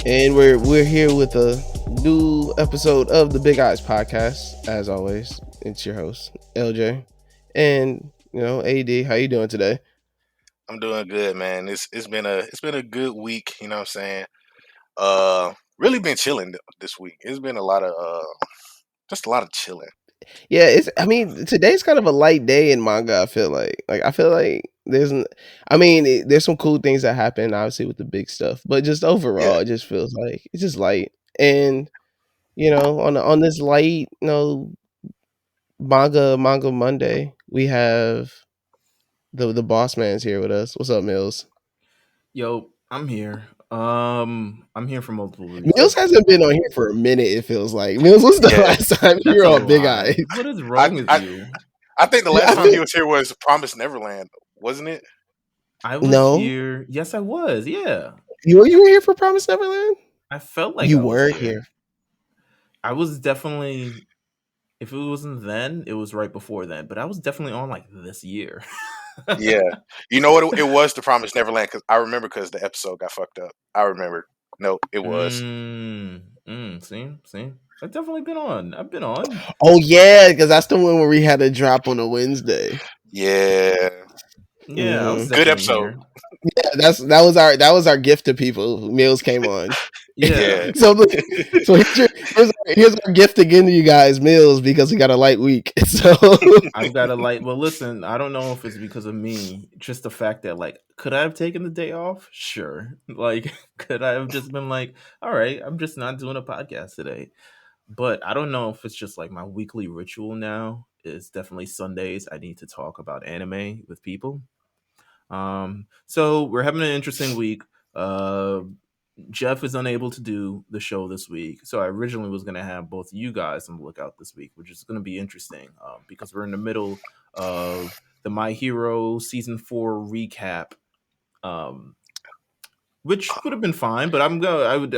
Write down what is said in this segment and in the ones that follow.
And we're here with a new episode of the Big Eyes podcast. As always, it's your host LJ, and AD. How you doing today? I'm doing good, man. It's been a good week. You know what I'm saying? Really been chilling this week. It's been a lot of just a lot of chilling. Yeah, it's. I mean, today's kind of a light day in manga. I feel like there's some cool things that happen, obviously with the big stuff, but just Yeah. overall, it just feels like it's just light. And on this light, manga Monday, we have the boss man's here with us. What's up, Meelz? Yo, I'm here. I'm here for multiple Meelz reasons. hasn't been on here for a minute. It feels like Meelz was the Yeah. last time you That's were a on Big lie. Eyes. What is I wrong with I, you? I think the Yeah, last time he was here was Promised Neverland, wasn't it? I was no, here. Yes, I was. Yeah. you were here for Promise Neverland. I felt like You I was were here. here. I was definitely, if it wasn't then, it was right before then, but I was definitely on like this year. Yeah. You know what? It was the Promised Neverland because I remember because the episode got fucked up. I remember. No, it was. See, I've definitely been on. I've been on. Oh yeah, because that's the one where we had a drop on a Wednesday. Yeah. Yeah, I was Good definitely episode. here. Yeah, that was our gift to people. Meals came on. Yeah. So here's our gift again to you guys, Meals, because we got a light week. So I've got to like, well, listen, I don't know if it's because of me, just the fact that, like, could I have taken the day off? Sure. Like, could I have just been like, all right, I'm just not doing a podcast today? But I don't know if it's just like my weekly ritual now is definitely Sundays. I need to talk about anime with people. So we're having an interesting week. Uh, Jeff is unable to do the show this week, so I originally was going to have both you guys on the lookout this week, which is going to be interesting because we're in the middle of the My Hero season 4 recap, um, which would have been fine, but I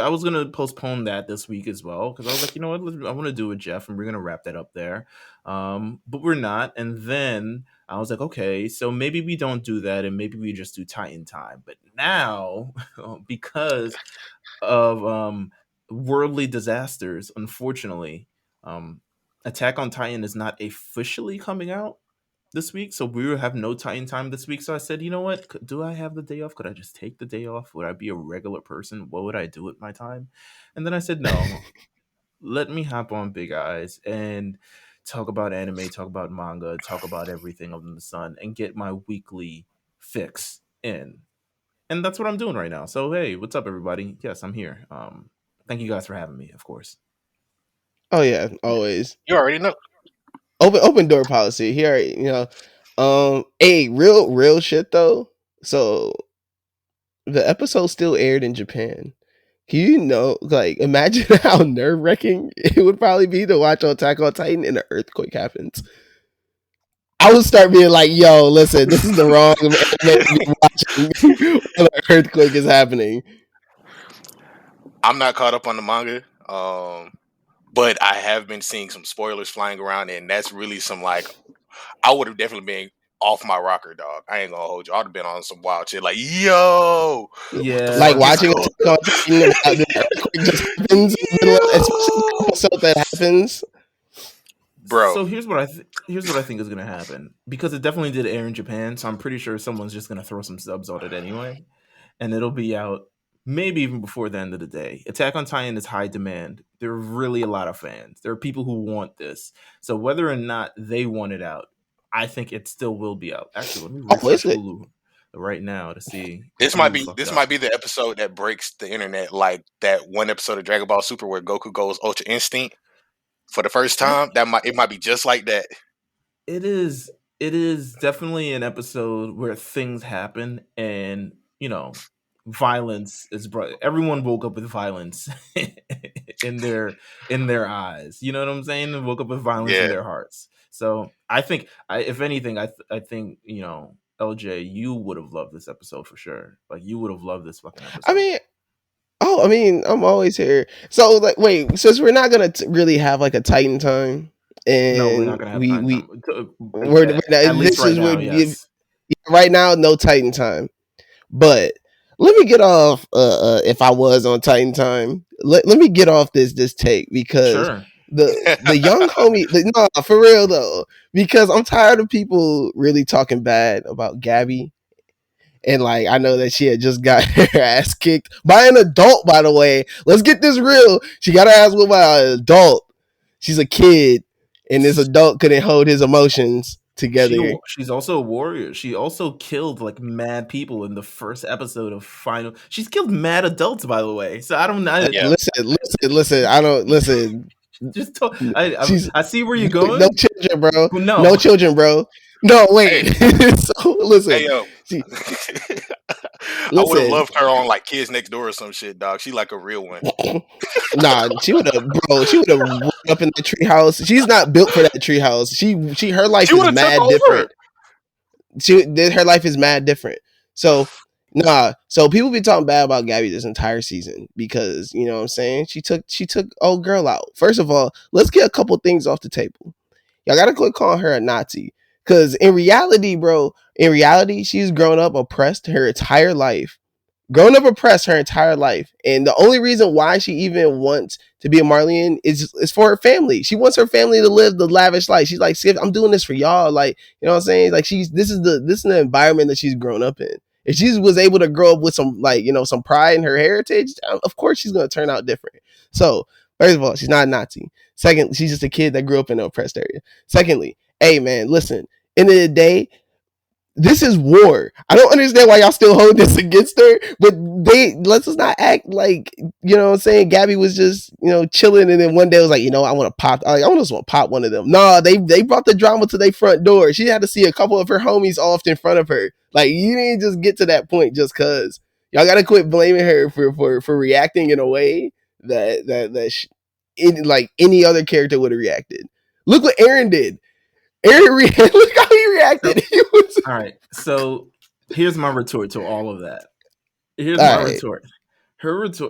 was gonna postpone that this week as well because I was like, you know what, I want to do it, Jeff, and we're gonna wrap that up there. But we're not, and then I was like, okay, so maybe we don't do that, and maybe we just do Titan time. But now, because of worldly disasters, unfortunately, um, Attack on Titan is not officially coming out this week, so we will have no Titan time this week. So I said, you know what? Do I have the day off? Could I just take the day off? Would I be a regular person? What would I do with my time? And then I said, no, let me hop on Big Eyes and talk about anime, talk about manga, talk about everything under the sun, and get my weekly fix in. And that's what I'm doing right now. So hey, what's up, everybody? Yes, I'm here. Thank you guys for having me, of course. oh yeah, always You already know. open door policy here. Hey, real shit though. So the episode still aired in Japan. Can like, imagine how nerve wracking it would probably be to watch Attack on Titan and an earthquake happens. I would start being like, "Yo, listen, this is the wrong anime to be watching when an earthquake is happening." I'm not caught up on the manga. But I have been seeing some spoilers flying around, and that's really some like I would have definitely been off my rocker, dog. I ain't gonna hold you. I'd have been on some wild shit like, yo, what the Like Yeah. fuck is watching going Attack on Titan without the earthquake just happens in the middle of, especially the yo, episode that happens. bro? So here's what I think is gonna happen, because it definitely did air in Japan. So I'm pretty sure someone's just gonna throw some subs on it anyway, and it'll be out maybe even before the end of the day. Attack on Titan is high demand. There are really a lot of fans. There are people who want this. So whether or not they want it out, I think it still will be out. Actually, let me Oh, is refresh it? Hulu right now to see This might who be fucked this up. might be the episode that breaks the internet, like that one episode of Dragon Ball Super where Goku goes Ultra Instinct for the first I time. It might be just like that. it is definitely an episode where things happen, and violence is brought. Everyone woke up with violence in their eyes, you know what I'm saying, and woke up with violence in Yeah, their hearts. So I think, if anything, I think, LJ, you would have loved this episode for sure. Like, you would have loved this fucking I episode. mean, I'm always here. So, like, wait, since we're not gonna really have like a Titan time, No, we're not and gonna have time we're at least this right is now. where Yes. right now no Titan time, but let me get off. If I was on Titan Time, let me get off this take because Sure. the young homie. No, for real though, because I'm tired of people really talking bad about Gabby. And like I know that she had just got her ass kicked by an adult, by the way. Let's get this real. She got her ass whooped by an adult. She's a kid, and this adult couldn't hold his emotions together. She's also a warrior. She also killed like mad people in the first episode of Final. She's killed mad adults, by the way. So I don't know. Yeah. Listen. I don't listen. Just She's I see where you're no going. children, bro. No, No children, bro. No, Hey, wait. So listen, hey, yo. she, I would have listen. loved her on like Kids Next Door or some shit, dog. She like a real one. Nah, she would have, bro. She would have run up in the treehouse. She's not built for that treehouse. Her life She is would have took mad over. different. Her life is mad different. So nah, so people be talking bad about Gabby this entire season because you know what I'm saying. She took old girl out. First of all, let's get a couple things off the table. Y'all gotta quit calling her a Nazi. Cause in reality, bro, she's grown up oppressed her entire life. Grown up oppressed her entire life. And the only reason why she even wants to be a Marleyan is for her family. She wants her family to live the lavish life. She's like, I'm doing this for y'all. Like, you know what I'm saying? Like this is the environment that she's grown up in. If she was able to grow up with some like, you know, some pride in her heritage, of course she's gonna turn out different. So, first of all, she's not a Nazi. Second, she's just a kid that grew up in an oppressed area. Secondly, hey man, listen, end of the day, this is war. I don't understand why y'all still hold this against her, but let's just not act like, you know what I'm saying, Gabby was just, you know, chilling and then one day was like, you know, I want to pop, I just want to pop one of them. Nah, they brought the drama to their front door. She had to see a couple of her homies off in front of her. Like, you didn't just get to that point just cause. Y'all gotta quit blaming her for reacting in a way like any other character would have reacted. Look what Aaron did. Look how he reacted. So, he was all right. So here's my retort to all of that. Here's all my right. retort.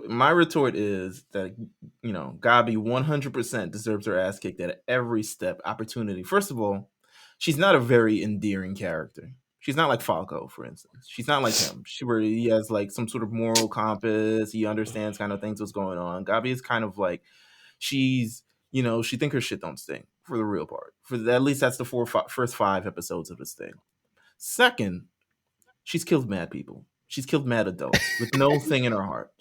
My retort is that, you know, Gabi 100% deserves her ass kicked at every step, opportunity. First of all, she's not a very endearing character. She's not like Falco, for instance. She's not like him. Where he has like some sort of moral compass. He understands kind of things what's going on. Gabi is kind of like she's, you know, she think her shit don't stink for the real part. At least that's the first 5 episodes of this thing. Second, she's killed mad people. She's killed mad adults with no thing in her heart.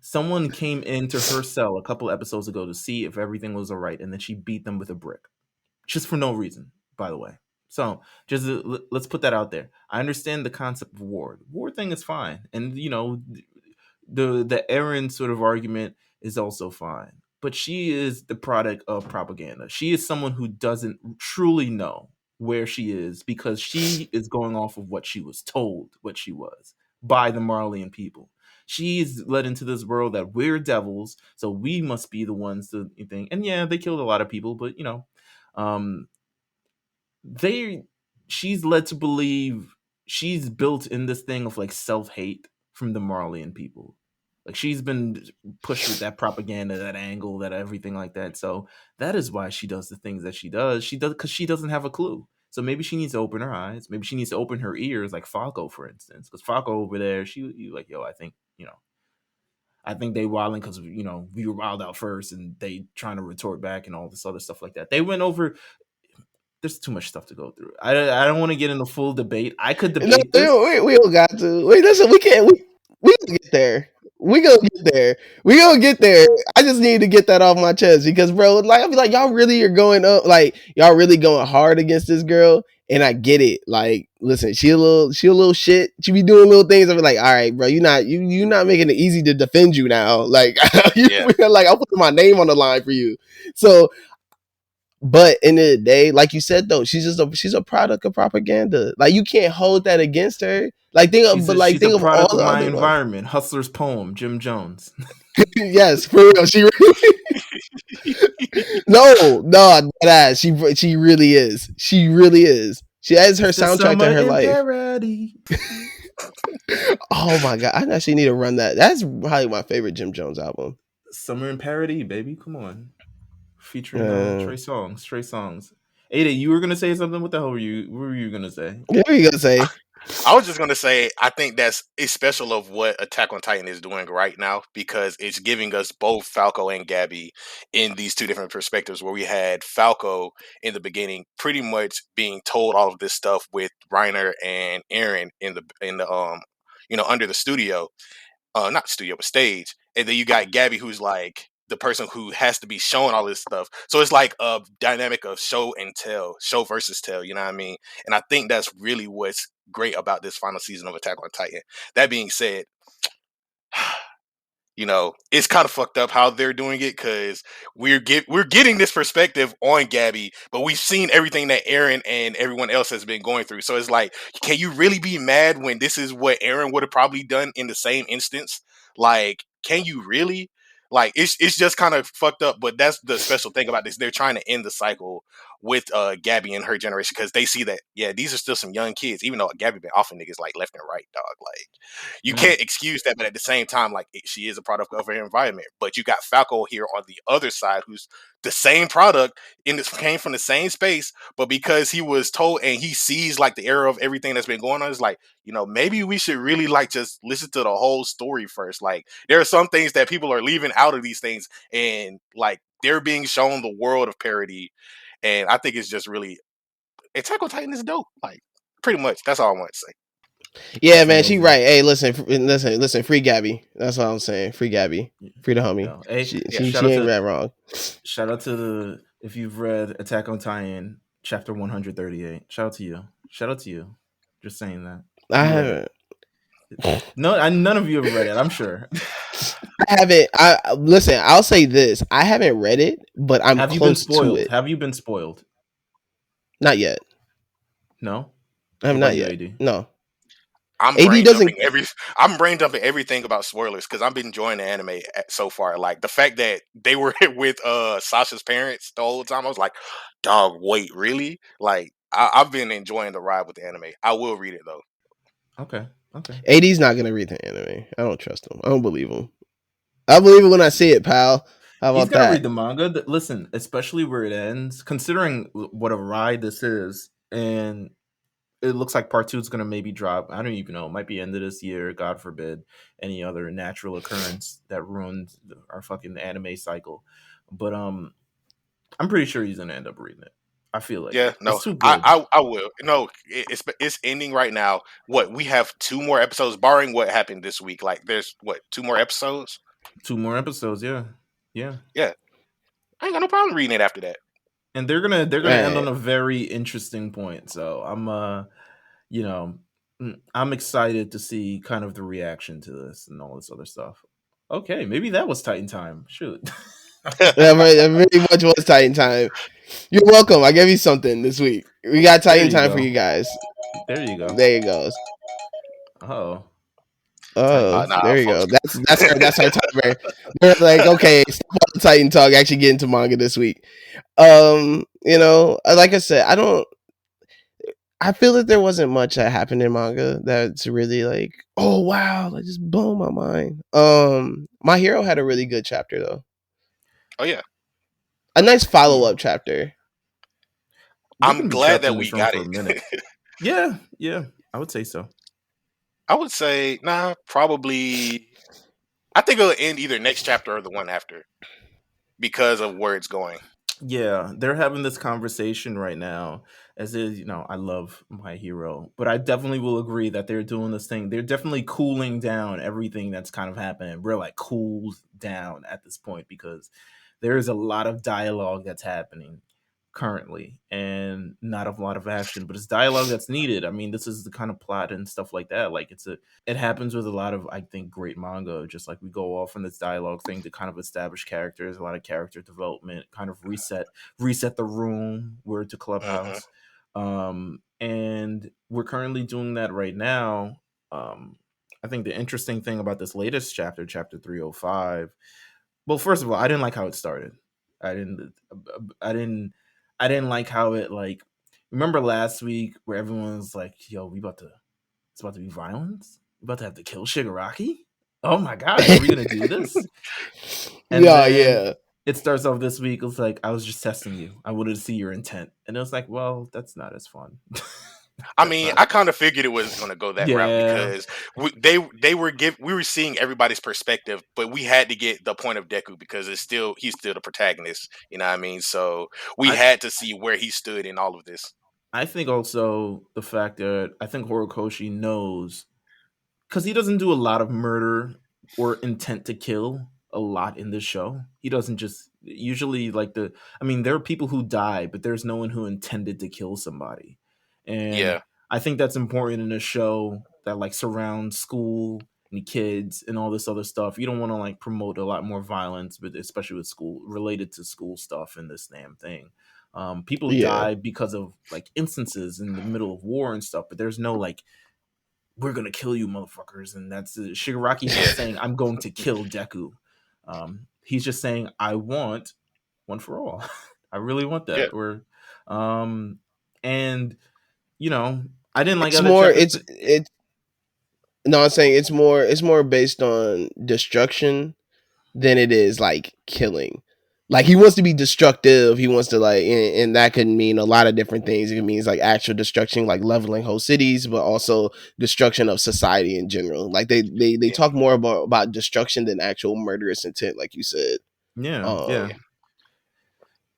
Someone came into her cell a couple episodes ago to see if everything was all right, and then she beat them with a brick, just for no reason, by the way. So just let's put that out there. I understand the concept of war. The war thing is fine, and you know, the Aaron sort of argument is also fine. But she is the product of propaganda. She is someone who doesn't truly know where she is because she is going off of what she was told what she was by the Marleyan people. She's led into this world that we're devils, so we must be the ones to think. And yeah, they killed a lot of people, but you know, um, they she's led to believe she's built in this thing of like self-hate from the Marleyan people. Like she's been pushed with that propaganda, that angle, that everything like that. So that is why she does the things that she does. She does because she doesn't have a clue. So maybe she needs to open her eyes. Maybe she needs to open her ears, like Falco, for instance. Because Falco over there, she like, yo, I think, you know, I think they wilding because, you know, we were wild out first and they trying to retort back and all this other stuff like that. They went over. There's too much stuff to go through. I don't want to get in a full debate. I could No, debate this. we don't got to. Wait, listen, we can't. We gonna get there. We gonna get there. We gonna get there. I just need to get that off my chest because, bro, like I be like, y'all really are going up, like y'all really going hard against this girl, and I get it. Like, listen, she a little shit. She be doing little things. I be like, all right, bro, you not making it easy to defend you now. Like, Yeah. like I'm putting my name on the line for you. So but in the day, like you said though, she's a product of propaganda. Like you can't hold that against her. Like think of She's a of all product of the my other ones. environment. Hustler's poem, Jim Jones. Yes, for real. She really no, she really is. She really is. She has her It's the soundtrack to summer her in life. parody. Oh my god, I actually need to run that. That's probably my favorite Jim Jones album. Summer in parody, baby. Come on. Featuring Uh, Trey Songs. Ada, you were gonna say something? What the hell were you gonna say? what were you gonna say? I was just gonna say, I think that's it's special of what Attack on Titan is doing right now because it's giving us both Falco and Gabby in these two different perspectives. Where we had Falco in the beginning, pretty much being told all of this stuff with Reiner and Aaron in the under the studio, not studio but stage, and then you got Gabby who's like the person who has to be shown all this stuff. So it's like a dynamic of show and tell, show versus tell. You know what I mean? And I think that's really what's great about this final season of Attack on Titan. That being said, it's kind of fucked up how they're doing it because we're getting this perspective on Gabby, but we've seen everything that Aaron and everyone else has been going through. So it's like, can you really be mad when this is what Aaron would have probably done in the same instance? Like, can you really? Like, it's just kind of fucked up. But that's the special thing about this. They're trying to end the cycle with Gabby and her generation because they see that these are still some young kids, even though Gabby been offing niggas like left and right, dog. Like you Mm. can't excuse that, but at the same time, like she is a product of her environment. But you got Falco here on the other side, who's the same product came from the same space, but because he was told and he sees like the error of everything that's been going on, it's like maybe we should really like just listen to the whole story first. Like there are some things that people are leaving out of these things, and like they're being shown the world of parody, and I think it's just really Attack on Titan is dope. Like pretty much, that's all I want to say. Yeah, man, she Amazing. right. Hey, listen, free Gabby. That's what I'm saying. Free Gabby. Free the homie. Yeah. Hey, She shout out ain't to that wrong. shout out to if you've read Attack on Titan chapter 138. Shout out to you. Shout out to you. Just saying that. I You read haven't. No, none of you have read it. I'm sure. I haven't. I listen. I'll say this. I haven't read it, but I'm Have you been close to spoiled? it. Have you been spoiled? Not yet. No. I What have about not you, yet. AD? No. I'm AD brain doesn't. dumping I'm brain dumping everything about spoilers because I've been enjoying the anime so far. Like the fact that they were with Sasha's parents the whole time, I was like, dog, wait, really? Like I've been enjoying the ride with the anime. I will read it though. Okay. AD's not gonna read the anime. I don't trust him. I don't believe him. I believe it when I see it, pal. How He's about gonna read that? the manga. Listen, especially where it ends, considering what a ride this is, and it looks like part 2 is gonna maybe drop. I don't even know. It might be end of this year. God forbid any other natural occurrence that ruins our fucking anime cycle. But I'm pretty sure he's gonna end up reading it. I feel like Yeah, it. no, It's too good. I will. No, it's ending right now. What we have 2 more episodes, barring what happened this week. Like there's what 2 more episodes. 2 more episodes. Yeah. Yeah, I ain't got no problem reading it after that. And they're gonna end Man. on a very interesting point. So you know, I'm excited to see kind of the reaction to this and all this other stuff. Okay, maybe that was Titan time. Shoot. That very much was Titan time. You're welcome. I gave you something this week. We got There Titan you time for go. you guys. There you go. There it goes. Oh, Oh, Titans. Nah, there you folks. go. That's our timer. We're like, okay, stop all the Titan talk. Actually, get into manga this week. Like I said, I feel that there wasn't much that happened in manga that's really like, oh wow, like just blown my mind. My Hero had a really good chapter though. Oh yeah, A nice follow Yeah. up chapter. We're I'm gonna be glad trapped in that this we room got for it. a minute. Yeah, I would say so. I would say probably. I think it'll end either next chapter or the one after because of where it's going. Yeah, they're having this conversation right now. As is, I love My Hero, but I definitely will agree that they're doing this thing. They're definitely cooling down everything that's kind of happening. We're like cooled down at this point because there is a lot of dialogue that's happening currently and not a lot of action, but it's dialogue that's needed. I mean, this is the kind of plot and stuff like that. Like it happens with a lot of, I think, great manga. Just like we go off on this dialogue thing to kind of establish characters, a lot of character development, kind of reset the room. Word to Hmm. Clubhouse, and we're currently doing that right now. I think the interesting thing about this latest chapter 305. Well, first of all, I didn't like how it started. I didn't. I didn't. I didn't like how it like. Remember last week where everyone was like, "Yo, it's about to be violence. We're about to have to kill Shigaraki. Oh my god, are we gonna do this?" And Yeah, then yeah. it starts off this week. It's like, I was just testing you. I wanted to see your intent, and it was like, well, that's not as fun. I mean, I kind of figured it was going to go that route Yeah, because we were seeing everybody's perspective, but we had to get the point of Deku because he's still the protagonist. You know what I mean? So we I had to see where he stood in all of this. I think also the fact that I think Horikoshi knows because he doesn't do a lot of murder or intent to kill a lot in this show. He doesn't just usually like the. I mean, there are people who die, but there's no one who intended to kill somebody, and Yeah, I think that's important in a show that like surrounds school and kids and all this other stuff. You don't want to like promote a lot more violence, but especially with school related to school stuff in this damn thing. People Yeah, die because of like instances in the middle of war and stuff, but there's no like we're gonna kill you, motherfuckers. And that's Shigaraki's not yeah, saying I'm going to kill Deku. He's just saying I want one for all. I really want yeah. that. Or, and you know, I didn't like it's other more. chapters. It's no. I'm saying it's more based on destruction than it is like killing. Like he wants to be destructive. He wants to like, and that could mean a lot of different things. It means like actual destruction, like leveling whole cities, but also destruction of society in general. Like they Yeah. talk more about destruction than actual murderous intent, like you said. Yeah, yeah, Um,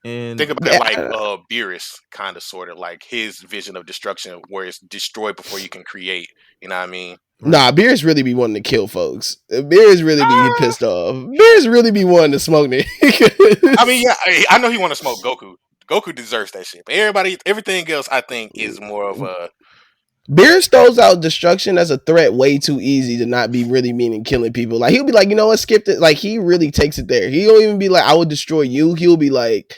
and Think about it like yeah, Beerus, kind of, sort of like his vision of destruction, where it's destroy before you can create. You know what I mean? right. nah, Beers really be wanting to kill folks. Beers really be Ah, pissed off. Beers really be wanting to smoke I mean, niggas. yeah, I know he want to smoke Goku. Goku deserves that shit, but everything else, I think, is more of a Beers throws out destruction as a threat way too easy to not be really meaning killing people. Like he'll be like, you know what, skip it. Like he really takes it there. He don't even be like, I will destroy you. He'll be like,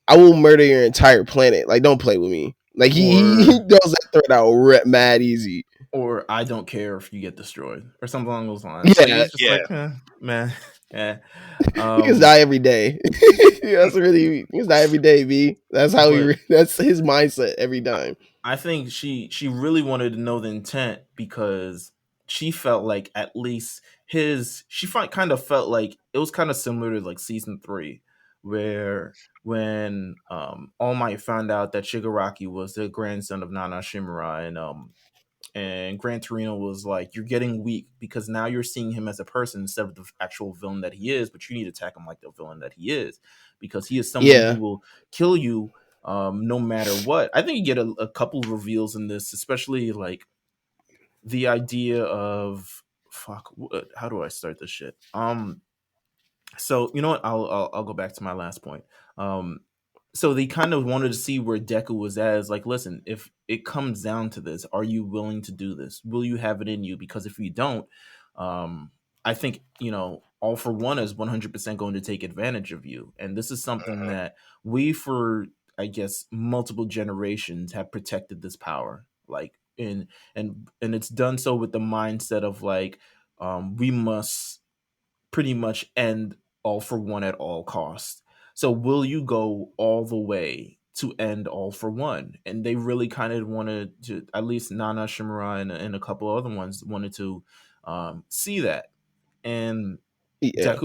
I will murder your entire planet. Like don't play with me. Like he Or throws that threat out mad easy. or I don't care if you get destroyed or something along those lines. Like Yeah, he's just yeah, like, man, yeah. he can die every day. That's really he's not every day, B. That's how But that's his mindset every time. I think she really wanted to know the intent because she felt like at least kind of felt like it was kind of similar to like season 3 where when All Might found out that Shigaraki was the grandson of Nana Shimura and Gran Torino was like, "You're getting weak because now you're seeing him as a person instead of the actual villain that he is. But you need to attack him like the villain that he is, because he is someone who Yeah. will kill you, no matter what." I think you get a couple of reveals in this, especially like the idea of fuck. How do I start this shit? So you know what? I'll go back to my last point. Um, so they kind of wanted to see where Deku was at. Is like, listen, if it comes down to this, are you willing to do this? Will you have it in you? Because if you don't, I think All for One is 100% going to take advantage of you, and this is something mhm, that we, for I guess multiple generations, have protected this power. Like, and it's done so with the mindset of like, we must pretty much end All for One at all costs. So will you go all the way to end All for One? And they really kind of wanted to, at least Nana Shimura and a couple other ones wanted to see that. And Yeah.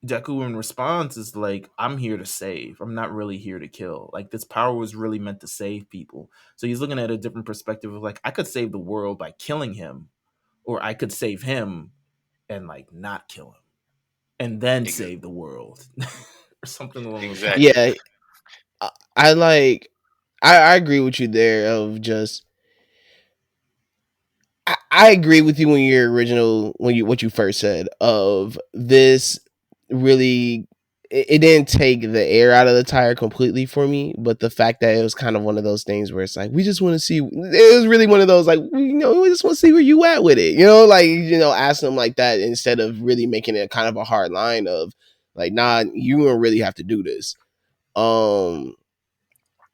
Deku in response is like, I'm here to save. I'm not really here to kill. Like this power was really meant to save people. So he's looking at a different perspective of like, I could save the world by killing him, or I could save him and like not kill him and then ex- save the world or something along those lines. exactly. Yeah. I like I agree with you there of just I agree with you when your original when you what you first said of this really it didn't take the air out of the tire completely for me, but the fact that it was kind of one of those things where it's like we just want to see it was really one of those like we just want to see where you at with it, like asking them like that instead of really making it kind of a hard line of like nah you don't really have to do this. Um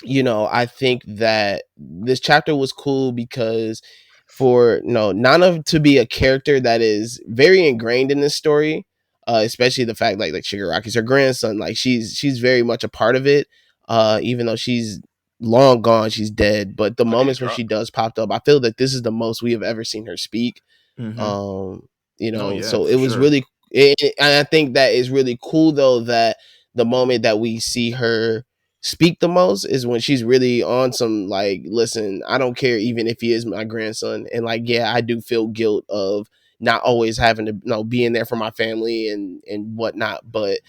I think that this chapter was cool because for Nana to be a character that is very ingrained in this story, especially the fact like Shigaraki's her grandson, like she's very much a part of it. Even though she's long gone, she's dead. But the Oh, did it moments when drop? she does pop up, I feel that this is the most we have ever seen her speak. Mm-hmm. Um, No, yeah, so it for was sure. really, and I think that is really cool though that the moment that we see her speak the most is when she's really on some like, listen, I don't care even if he is my grandson, and like, yeah, I do feel guilt of not always having to, being there for my family and whatnot, but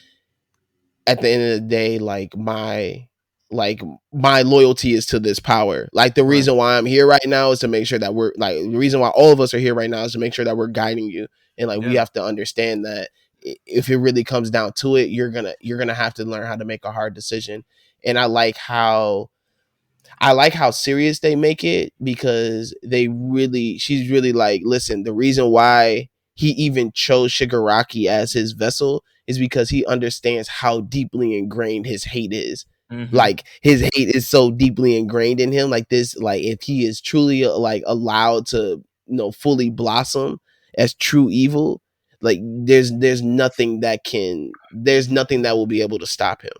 at the end of the day, like my loyalty is to this power. Like the Right. reason why I'm here right now is to make sure that we're like, the reason why all of us are here right now is to make sure that we're guiding you, and like we Yeah. have to understand that if it really comes down to it, you're gonna have to learn how to make a hard decision. And I like how serious they make it, because she's really like, listen, the reason why he even chose Shigaraki as his vessel is because he understands how deeply ingrained his hate is. Mm-hmm. Like his hate is so deeply ingrained in him. Like this, like if he is truly like allowed to, fully blossom as true evil, like there's nothing that will be able to stop him.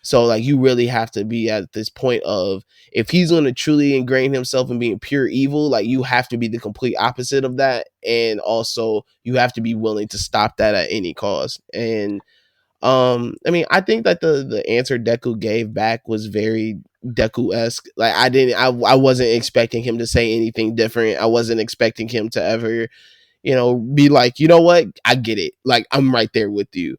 So like you really have to be at this point of, if he's going to truly ingrain himself in being pure evil, like you have to be the complete opposite of that, and also you have to be willing to stop that at any cost. And I mean, I think that the answer Deku gave back was very Deku-esque. Like I wasn't expecting him to say anything different. I wasn't expecting him to ever, be like, you know what, I get it, like I'm right there with you.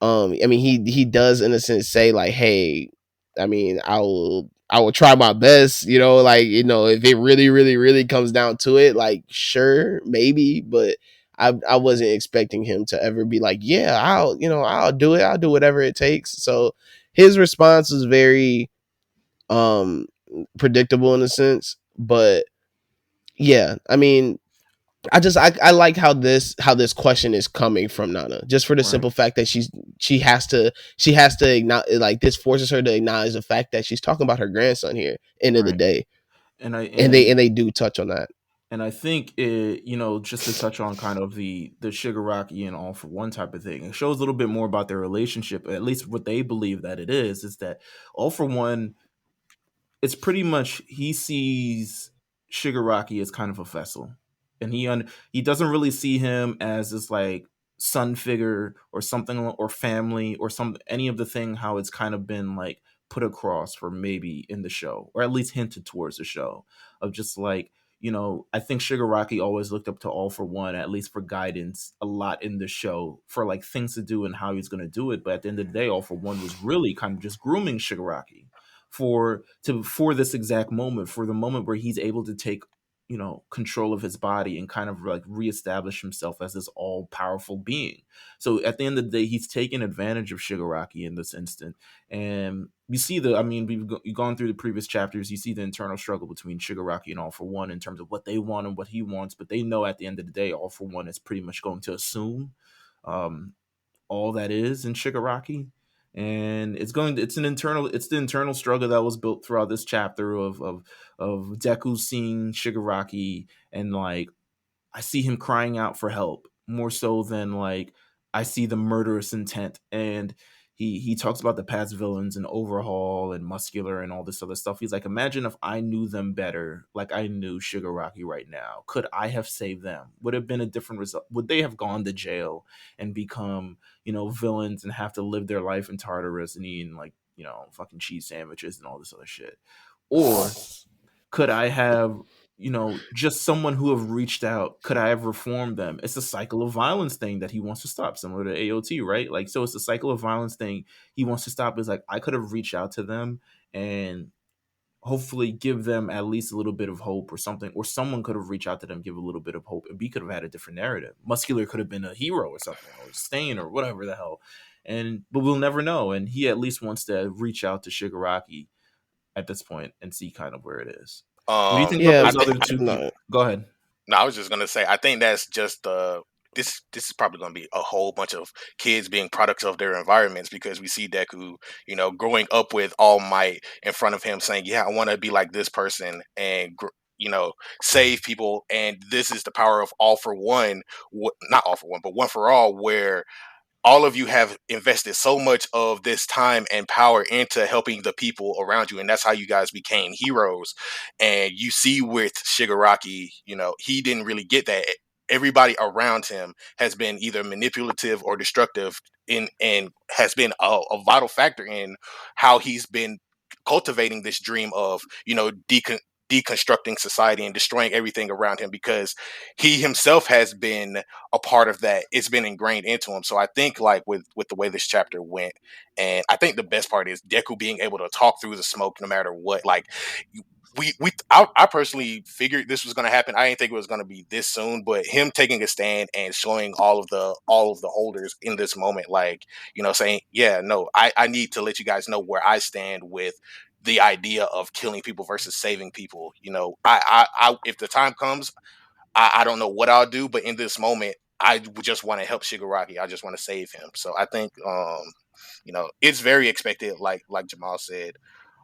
I mean, he does in a sense say like, hey, I mean, I will try my best, like, if it really really really comes down to it, like sure, maybe, but I wasn't expecting him to ever be like, yeah, I'll do it, I'll do whatever it takes. So his response was very um predictable in a sense, but yeah, I mean, I like how this question is coming from Nana, just for the Right. simple fact that she has to acknowledge, like this forces her to acknowledge the fact that she's talking about her grandson here, end of the Right. day. And I And and they do touch on that. and I think it, just to touch on kind of the Shigaraki and All for One type of thing, it shows a little bit more about their relationship, at least what they believe that it is that All for One, it's pretty much he sees Shigaraki as kind of a vessel, and he doesn't really see him as this like son figure or something, or family or some any of the thing how it's kind of been like put across for maybe in the show, or at least hinted towards the show, of just like, I think Shigaraki always looked up to All for One, at least for guidance, a lot in the show for like things to do and how he's going to do it. But at the end of the day, All for One was really kind of just grooming Shigaraki for this exact moment, for the moment where he's able to take, control of his body and kind of like reestablish himself as this all powerful being. So at the end of the day, he's taken advantage of Shigaraki in this instant. And we see I mean, we've gone through the previous chapters. You see the internal struggle between Shigaraki and All for One in terms of what they want and what he wants. But they know at the end of the day, All for One is pretty much going to assume um, all that is in Shigaraki. And it's the internal struggle that was built throughout this chapter of Deku seeing Shigaraki, and like I see him crying out for help more so than like I see the murderous intent. And he talks about the past villains and Overhaul and Muscular and all this other stuff. He's like, imagine if I knew them better, like I knew Shigaraki right now. Could I have saved them? Would have been a different result? Would they have gone to jail and become, villains and have to live their life in Tartarus and eating like, fucking cheese sandwiches and all this other shit? Or could I have, just someone who have reached out, could I have reformed them? It's a cycle of violence thing that he wants to stop, similar to AOT, right? Like, so it's a cycle of violence thing he wants to stop. Is like, I could have reached out to them and hopefully give them at least a little bit of hope or something, or someone could have reached out to them, give a little bit of hope, and we could have had a different narrative. Muscular could have been a hero or something, or Stain or whatever the hell. But we'll never know. And he at least wants to reach out to Shigaraki at this point and see kind of where it is. What do you think about Yeah, I those think other two people? no, Go ahead. no, I was just gonna say I think that's just this is probably gonna be a whole bunch of kids being products of their environments, because we see Deku, growing up with All Might in front of him saying, yeah, I want to be like this person and save people, and this is the power of All for One, not All for One, but One for All, where all of you have invested so much of this time and power into helping the people around you, and that's how you guys became heroes. And you see with Shigaraki, he didn't really get that. Everybody around him has been either manipulative or destructive, in and has been a vital factor in how he's been cultivating this dream of, deconstructing society and destroying everything around him, because he himself has been a part of that. It's been ingrained into him. So I think, like, with the way this chapter went, and I think the best part is Deku being able to talk through the smoke no matter what. Like, I personally figured this was going to happen. I didn't think it was going to be this soon, but him taking a stand and showing all of the holders in this moment, like, saying, yeah, no, I need to let you guys know where I stand with the idea of killing people versus saving people. If the time comes, I don't know what I'll do, but in this moment, I would just want to help Shigaraki. I just want to save him. So I think, it's very expected, like Jamal said.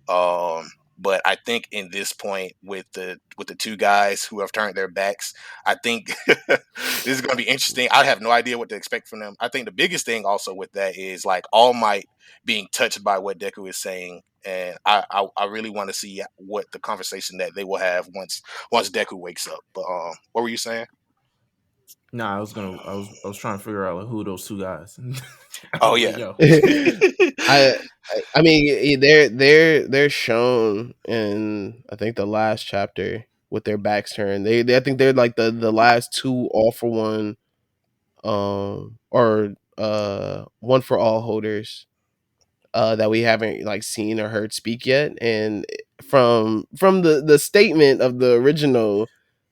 Um, but I think in this point, with the two guys who have turned their backs, I think this is going to be interesting. I have no idea what to expect from them. I think the biggest thing also with that is, like, All Might being touched by what Deku is saying, and I really want to see what the conversation that they will have once Deku wakes up. But what were you saying? Nah, I was trying to figure out like, who those two guys. I Oh was like, yeah. yo. I I mean they're shown in I think the last chapter with their backs turned. They I think they're like the last two all for one or one for all holders that we haven't like seen or heard speak yet. And from the statement of the original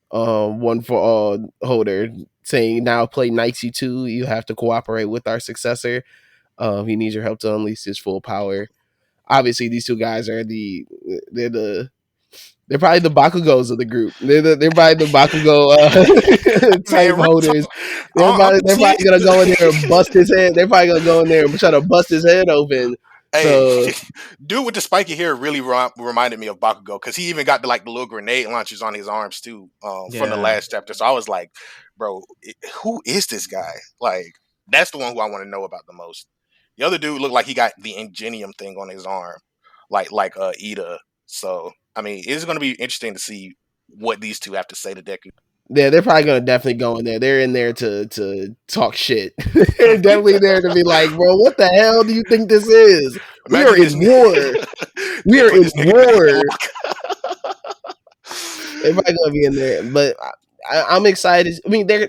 one for all holder saying now play nicey too, you have to cooperate with our successor. He needs your help to unleash his full power. Obviously, these two guys are they're the they're probably the Bakugos of the group. They're probably the Bakugo Man, type real talk. holders. I'm They're seeing. probably gonna go in there and bust his head. They're probably gonna go in there and try to bust his head open. Hey, So dude with the spiky hair really reminded me of Bakugo, because he even got the little grenade launchers on his arms too, from the Yeah. last chapter. So I was like, bro, who is this guy? Like, that's the one who I want to know about the most. The other dude looked like he got the Ingenium thing on his arm, like Ida. So I mean, it's going to be interesting to see what these two have to say to Deku. yeah, they're probably gonna definitely go in there. They're in there to talk shit. They're definitely there to be like, bro, what the hell do you think this is? We are Imagine in this. war. We They are put in this nigga in a war. headlock. They're probably gonna be in there, but I'm excited. I mean, they're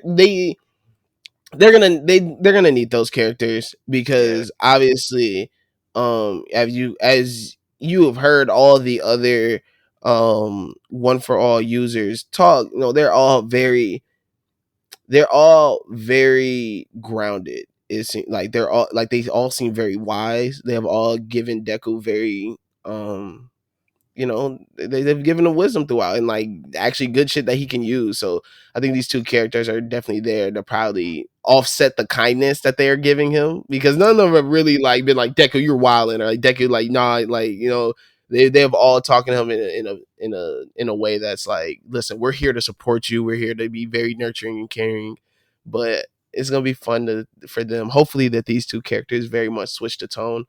gonna need those characters Yeah. because obviously, as you have heard all the other one for all users talk, they're all very grounded. It's like they're all like they all seem very wise. They have all given Deku very they've given him wisdom throughout and like actually good shit that he can use. So I think these two characters are definitely there to probably offset the kindness that they are giving him because none of them have really like been like Deku, you're wilding, or like Deku, like nah, like they have all talking to him in a way that's like, listen, we're here to support you, we're here to be very nurturing and caring, but it's gonna be fun for them. Hopefully that these two characters very much switch the tone.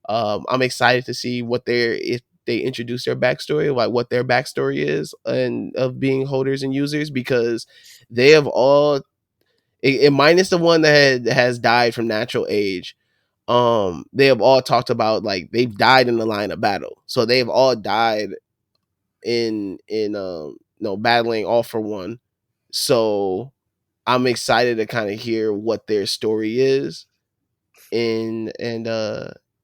I'm excited to see if they introduce their backstory, like what their backstory is, and of being holders and users, because they have all, minus the one that has died from natural age. They have all talked about like they've died in the line of battle, so they've all died in battling all for one. So I'm excited to kind of hear what their story is and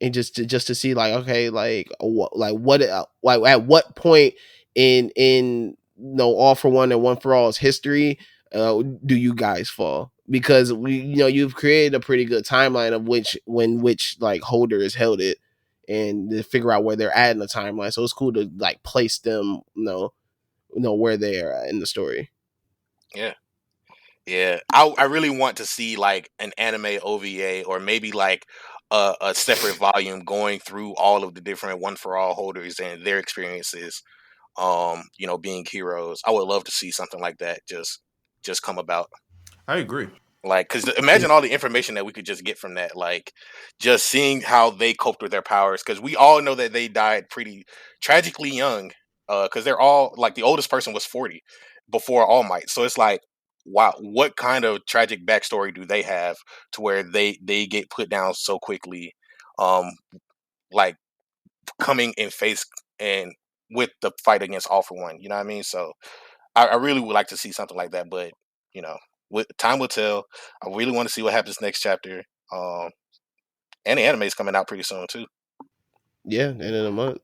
just to see like, okay, like at what point in all for one and one for all's history do you guys fall, because you've created a pretty good timeline of which like holders held it and to figure out where they're at in the timeline, so it's cool to like place them where they are at in the story. Yeah. Yeah, I really want to see like an anime OVA, or maybe like a separate volume going through all of the different one for all holders and their experiences. Being heroes. I would love to see something like that just come about. I agree. Like, because imagine all the information that we could just get from that. Like, just seeing how they coped with their powers. Because we all know that they died pretty tragically young. Because they're all like the oldest person was 40 before All Might. So it's like, wow, what kind of tragic backstory do they have to where they get put down so quickly? Um, like coming in face and with the fight against All for One. You know what I mean? So I really would like to see something like that, but you know, time will tell. I really want to see what happens next chapter. And the anime is coming out pretty soon too. Yeah, end of the month.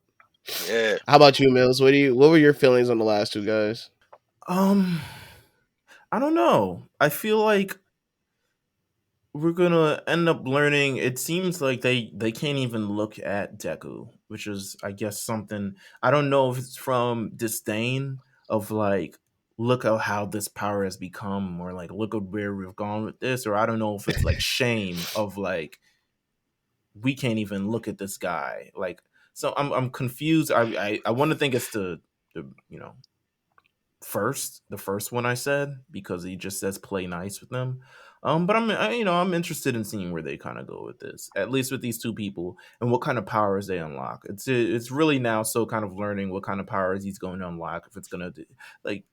Yeah, How about you, Mills? What were your feelings on the last two guys? Um, I don't know. I feel like we're gonna end up learning. It seems like they can't even look at Deku, which is, I guess, something. I don't know if it's from disdain of like, look at how this power has become, or like, look at where we've gone with this, or I don't know if it's like shame of like, we can't even look at this guy. Like, so I'm confused. I want to think it's the the first one I said, because he just says play nice with them. But I'm interested in seeing where they kind of go with this, at least with these two people, and what kind of powers they unlock. It's really now so kind of learning what kind of powers he's going to unlock. If it's gonna do, like,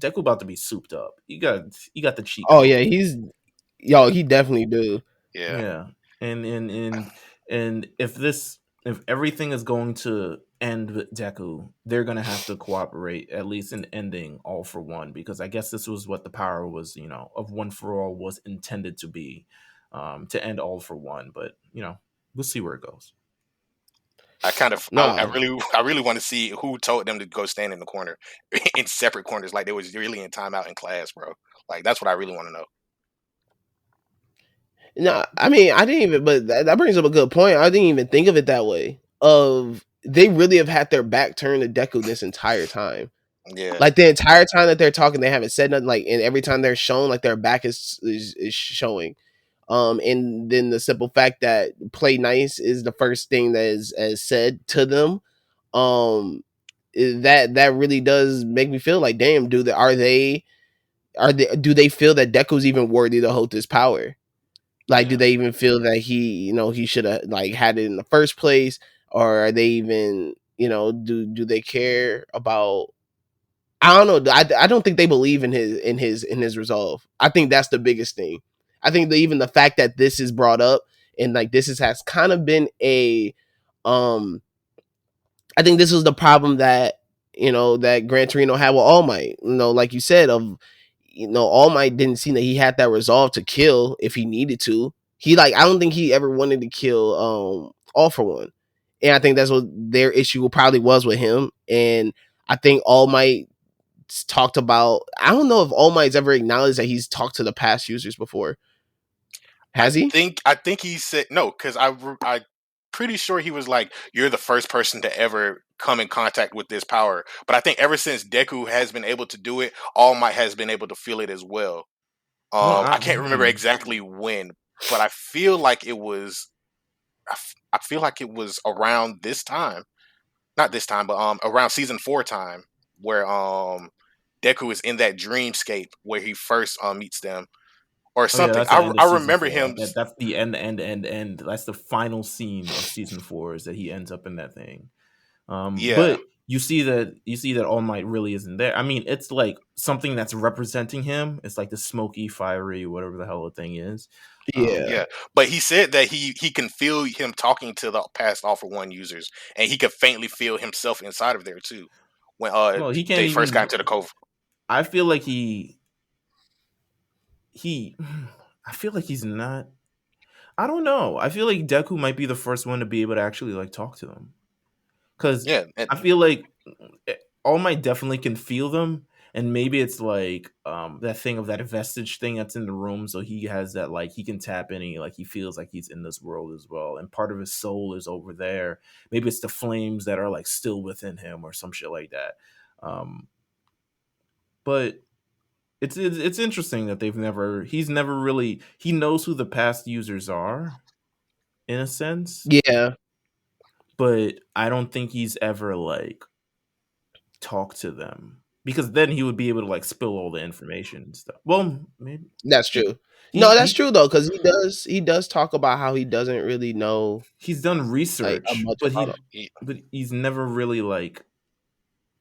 Deku about to be souped up. You got the cheat Oh yeah, code. he definitely do. yeah. Yeah, and if everything is going to end with Deku, they're gonna have to cooperate at least in ending All for One, because I guess this was what the power was, of One for All was intended to be, to end All for One. But we'll see where it goes. Nah, I really want to see who told them to go stand in the corner, in separate corners, like they was really in timeout in class, bro. Like that's what I really want to know. no, I mean I didn't even. But that brings up a good point. I didn't even think of it that way. Of they really have had their back turned to Deku this entire time. Yeah, Like the entire time that they're talking, they haven't said nothing. Like, and every time they're shown, like their back is showing. And then the simple fact that play nice is the first thing that is said to them. Um, that really does make me feel like, damn, do they feel that Deku's even worthy to hold this power? Like, do Yeah. they even feel that he should have like had it in the first place, or are they even, do they care about? I don't know. I don't think they believe in his resolve. I think that's the biggest thing. I think that even the fact that this is brought up, and like has kind of been a um I think this was the problem that that Gran Torino had with All Might. Like you said, All Might didn't seem that he had that resolve to kill if he needed to. I don't think he ever wanted to kill All for One. And I think that's what their issue probably was with him. And I think All Might talked about, I don't know if All Might's ever acknowledged that he's talked to the past users before. Has he? I think he said no, because I pretty sure he was like, you're the first person to ever come in contact with this power. But I think ever since Deku has been able to do it, All Might has been able to feel it as well. Well, I can't remember exactly when, but I feel like it was. I feel like it was around this time, not this time, but around season 4 time, where Deku is in that dreamscape where he first meets them or oh yeah, something. that's the end of I season remember four. him. That's the end. That's the final scene of season four, is that he ends up in that thing. Yeah, But you see that All Might really isn't there. I mean, it's like something that's representing him. It's like the smoky, fiery, whatever the hell the thing is. Yeah. yeah. But he said that he can feel him talking to the past All for One users, and he could faintly feel himself inside of there too. When Well, he can't they first got even. into the cove. I feel like he. I feel like he's not. I don't know. I feel like Deku might be the first one to be able to actually like talk to them, because Yeah, and I feel like All Might definitely can feel them, and maybe it's like that thing of that vestige thing that's in the room, so he has that, like, he can tap in, and he feels like he's in this world as well, and part of his soul is over there. Maybe it's the flames that are like still within him or some shit like that. But it's interesting that he's never really, he knows who the past users are in a sense, Yeah. but I don't think he's ever like talk to them, because then he would be able to like spill all the information and stuff. Well, maybe That's he true. No, he, that's he true though, because he does talk about how he doesn't really know he's done like research, much but about he him. he, but he's never really like,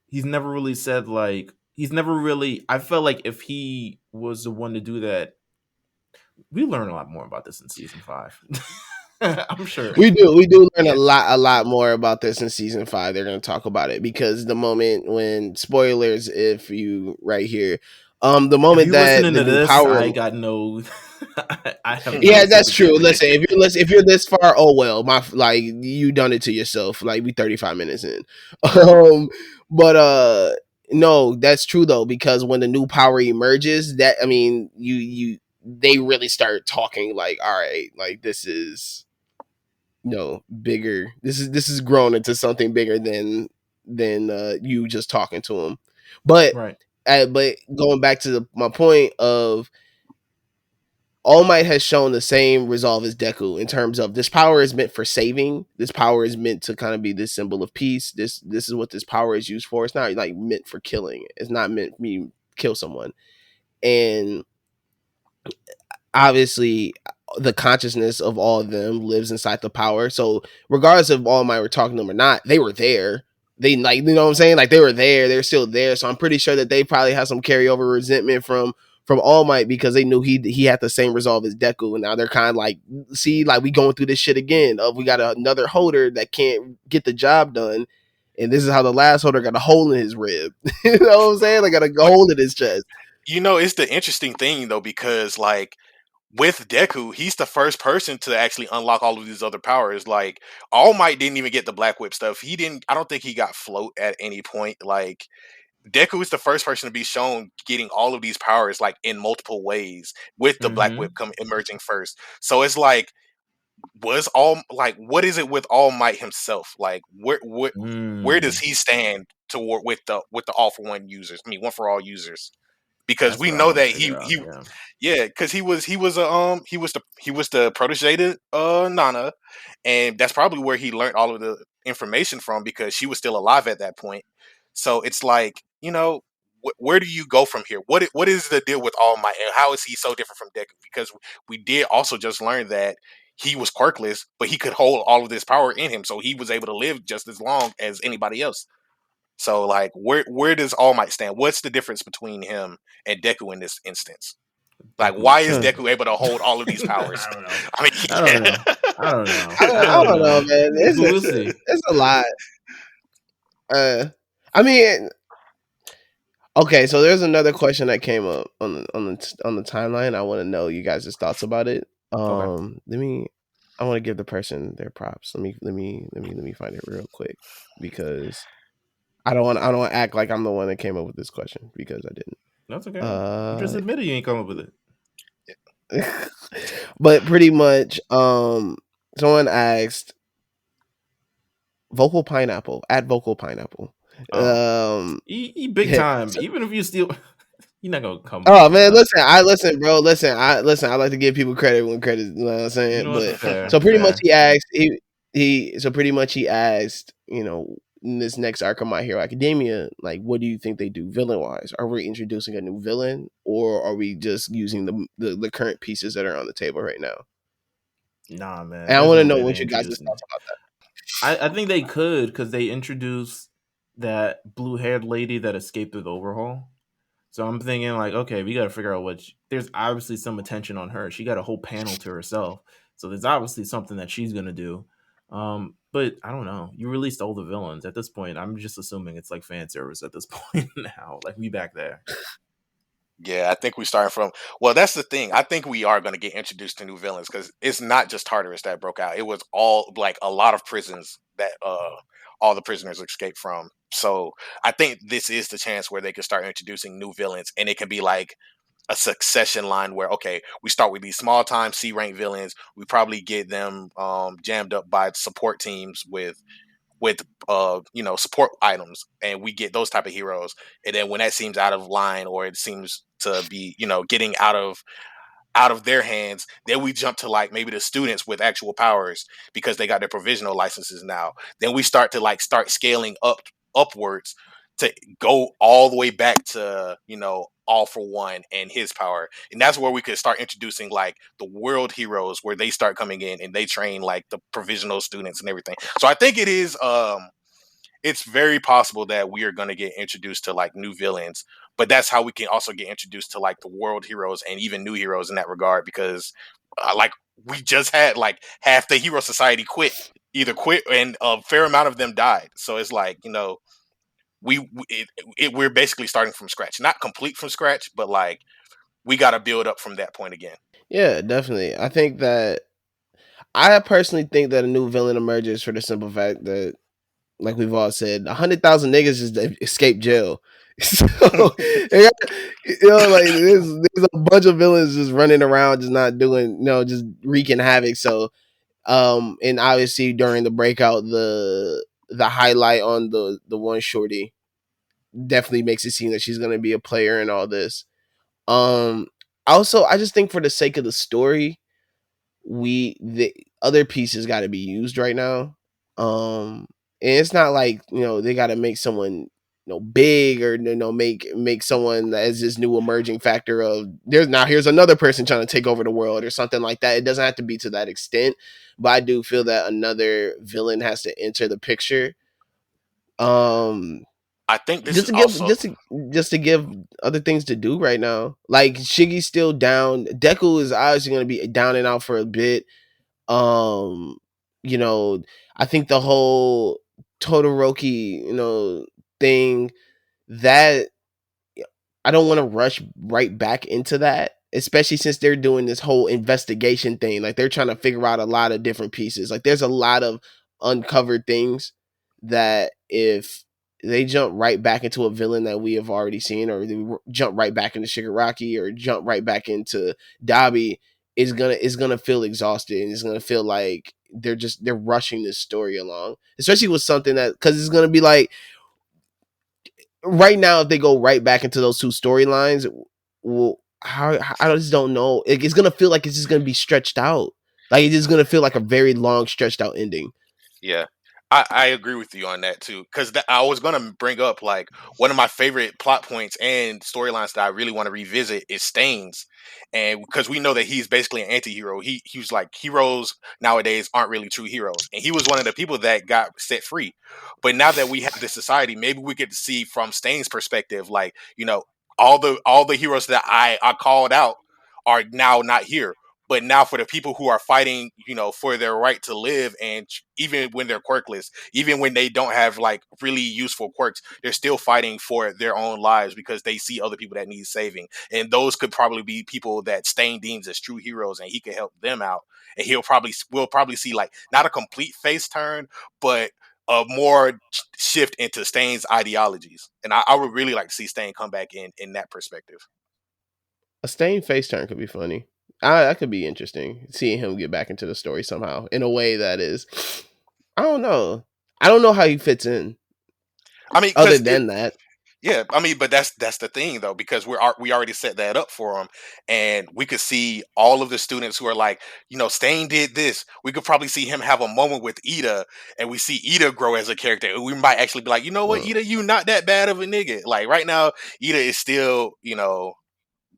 he's never really said like, he's never really, I felt like if he was the one to do that, we learn a lot more about this in season 5. I'm sure. We do learn Yeah. a lot more about this in season 5. They're going to talk about it because the moment when spoilers, if you right here, the If moment you that listening the to new this, power, I got no. I have no yeah, that's sympathy true. for you. Listen, if you're this far, oh well, my like you done it to yourself. Like we 35 minutes in, but no, that's true though because when the new power emerges, that I mean, they really start talking like, all right, like this is bigger. This is grown into something bigger than you just talking to him. But Right. but going back to my point of All Might has shown the same resolve as Deku in terms of this power is meant for saving. This power is meant to kind of be this symbol of peace. This is what this power is used for. It's not like meant for killing. It's not meant me kill someone. And obviously the consciousness of all of them lives inside the power. So regardless of All Might were talking to them or not, they were there. They like you know what I'm saying? Like they were there. They're still there. So I'm pretty sure that they probably have some carryover resentment from All Might because they knew he had the same resolve as Deku, and now they're kind of like, see, like we going through this shit again. Of we got another holder that can't get the job done, and this is how the last holder got a hole in his rib. You know what I'm saying? Like got a But hole in his chest. it's the interesting thing though because like with Deku, he's the first person to actually unlock all of these other powers. Like All Might didn't even get the Black Whip stuff. He didn't. I don't think he got float at any point. Like Deku is the first person to be shown getting all of these powers like in multiple ways with the Black Mm-hmm. Whip emerging first. So it's like what is it with All Might himself? Like where does Mm. he stand toward with the All for One users? I mean, One for All users, because That's we what I know want to that figure out. Yeah. yeah, because he was the protege to Nana, and that's probably where he learned all of the information from because she was still alive at that point. So it's like where do you go from here? What is the deal with All Might, and how is he so different from Deku? Because we did also just learn that he was quirkless, but he could hold all of this power in him, so he was able to live just as long as anybody else. So like where does All Might stand? What's the difference between him and Deku in this instance? Like Deku is why is Huh. stupid. Deku able to hold all of these powers? I don't know. I mean, I don't know. I don't know. I I don't don't know, know. man. But we'll see. It's a lot. Uh, I mean, okay. So there's another question that came up on the timeline. I want to know you guys' thoughts about it. Okay. Let me. I want to give the person their props. Let me find it real quick because I don't wanna act like I'm the one that came up with this question because I didn't. That's okay. You just Uh, admitted you ain't come up with it. but pretty much, someone asked vocal pineapple at vocal pineapple. Oh. Um, He big time. Even if you steal you're not gonna come Oh with man, that. listen, bro. Listen. I like to give people credit when credit. You know what I'm You saying? know what's But fair? so pretty much Fair. he asked, in this next arc of My Hero Academia, like, what do you think they do villain wise? Are we introducing a new villain, or are we just using the current pieces that are on the table right now? Nah, man. And I There's want to no know way what they you guys' introducing. thoughts about that. I think they could because they introduced that blue haired lady that escaped with overhaul. So I'm thinking like, okay, we got to figure out there's obviously some attention on her. She got a whole panel to herself. So there's obviously something that she's going to do. But I don't know. You released all the villains at this point. I'm just assuming it's like fan service at this point now. Like we back there. yeah, I think we starting from. Well, that's the thing. I think we are going to get introduced to new villains because it's not just Tartarus that broke out. It was all like a lot of prisons that all the prisoners escaped from. So I think this is the chance where they can start introducing new villains, and it can be like a succession line where okay, we start with these small time C rank villains. We probably get them jammed up by support teams with support items, and we get those type of heroes. And then when that seems out of line or it seems to be getting out of their hands, then we jump to like maybe the students with actual powers because they got their provisional licenses now. Then we start to like start scaling upwards to go all the way back to All for One and his power. And that's where we could start introducing like the world heroes where they start coming in and they train like the provisional students and everything. So I think it's very possible that we are going to get introduced to like new villains, but that's how we can also get introduced to like the world heroes and even new heroes in that regard because like we just had like half the hero society either quit, and a fair amount of them died. So it's like, we're basically starting from scratch, not complete from scratch, but like we got to build up from that point again. Yeah, definitely. I personally think that a new villain emerges for the simple fact that, like we've all said, 100,000 niggas just escaped jail. So, like there's a bunch of villains just running around, just not doing, just wreaking havoc. So, and obviously during the breakout, the highlight on the one shorty definitely makes it seem that she's gonna be a player in all this. Um, Also, I just think for the sake of the story, the other pieces got to be used right now. And it's not like they got to make someone big, or make someone as this new emerging factor of here's another person trying to take over the world or something like that. It doesn't have to be to that extent, but I do feel that another villain has to enter the picture. I think this Just is to give also just to give other things to do right now. Like Shiggy's still down. Deku is obviously going to be down and out for a bit. um you know I think the whole Todoroki thing, that I don't want to rush right back into that, especially since they're doing this whole investigation thing. Like they're trying to figure out a lot of different pieces. Like there's a lot of uncovered things that if they jump right back into a villain that we have already seen, or they jump right back into Shigaraki, or jump right back into Dabi, is gonna feel exhausted, and it's gonna feel like they're rushing this story along, especially with something that, because it's gonna be like right now, if they go right back into those two storylines, well, how I just don't know. It's gonna feel like it's just gonna be stretched out. Like it's just gonna feel like a very long, stretched out ending. Yeah, I agree with you on that too. Because I was gonna bring up like one of my favorite plot points and storylines that I really want to revisit is Stains, and because we know that he's basically an anti-hero. He was like, heroes nowadays aren't really true heroes, and he was one of the people that got set free. But now that we have this society, maybe we get to see from Stains' perspective, like, all the heroes that I called out are now not here. But now for the people who are fighting, for their right to live, and even when they're quirkless, even when they don't have like really useful quirks, they're still fighting for their own lives because they see other people that need saving. And those could probably be people that Stain deems as true heroes, and he could help them out. And we'll probably see like not a complete face turn, but a more shift into Stain's ideologies. And I would really like to see Stain come back in that perspective. A stained face turn could be funny. That could be interesting. Seeing him get back into the story somehow in a way that is, I don't know. I don't know how he fits in. I mean, Other because than that, yeah, I mean, but that's the thing though, because we already set that up for him, and we could see all of the students who are like, Stain did this. We could probably see him have a moment with Ida, and we see Ida grow as a character, and we might actually be like, you know what, uh, Ida, you not that bad of a nigga. Like right now, Ida is still,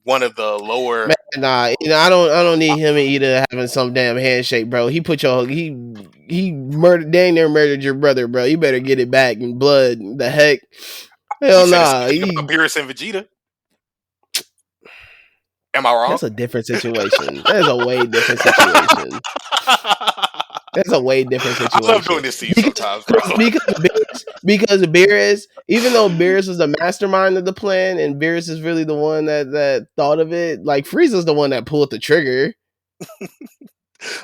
one of the lower. man, nah. I don't need him and Ida having some damn handshake, bro. He murdered, dang near murdered your brother, bro. You better get it back in blood. The heck, You hell said the nah. same thing about Beerus and Vegeta. Am I wrong? That's a different situation. That is a way different situation. That's a way different I love doing situation. this to you sometimes, bro. Because Beerus, even though Beerus was the mastermind of the plan, and Beerus is really the one that thought of it, like Frieza's the one that pulled the trigger.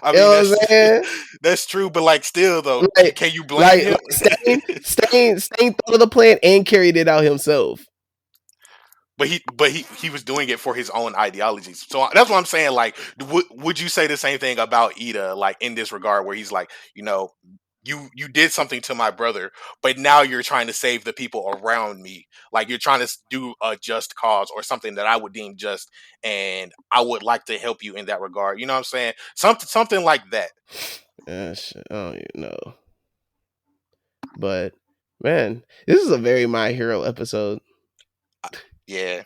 I You mean, know what I'm saying? that's true, but like still though, Like, can you blame like, him? like Stain thought of the plan and carried it out himself. But he was doing it for his own ideologies. So that's what I'm saying. Like, would you say the same thing about Ida? Like in this regard, where he's like, you did something to my brother, but now you're trying to save the people around me. Like you're trying to do a just cause or something that I would deem just, and I would like to help you in that regard. You know what I'm saying? Something like that. Shit, I don't even know. But man, this is a very My Hero episode. Yeah.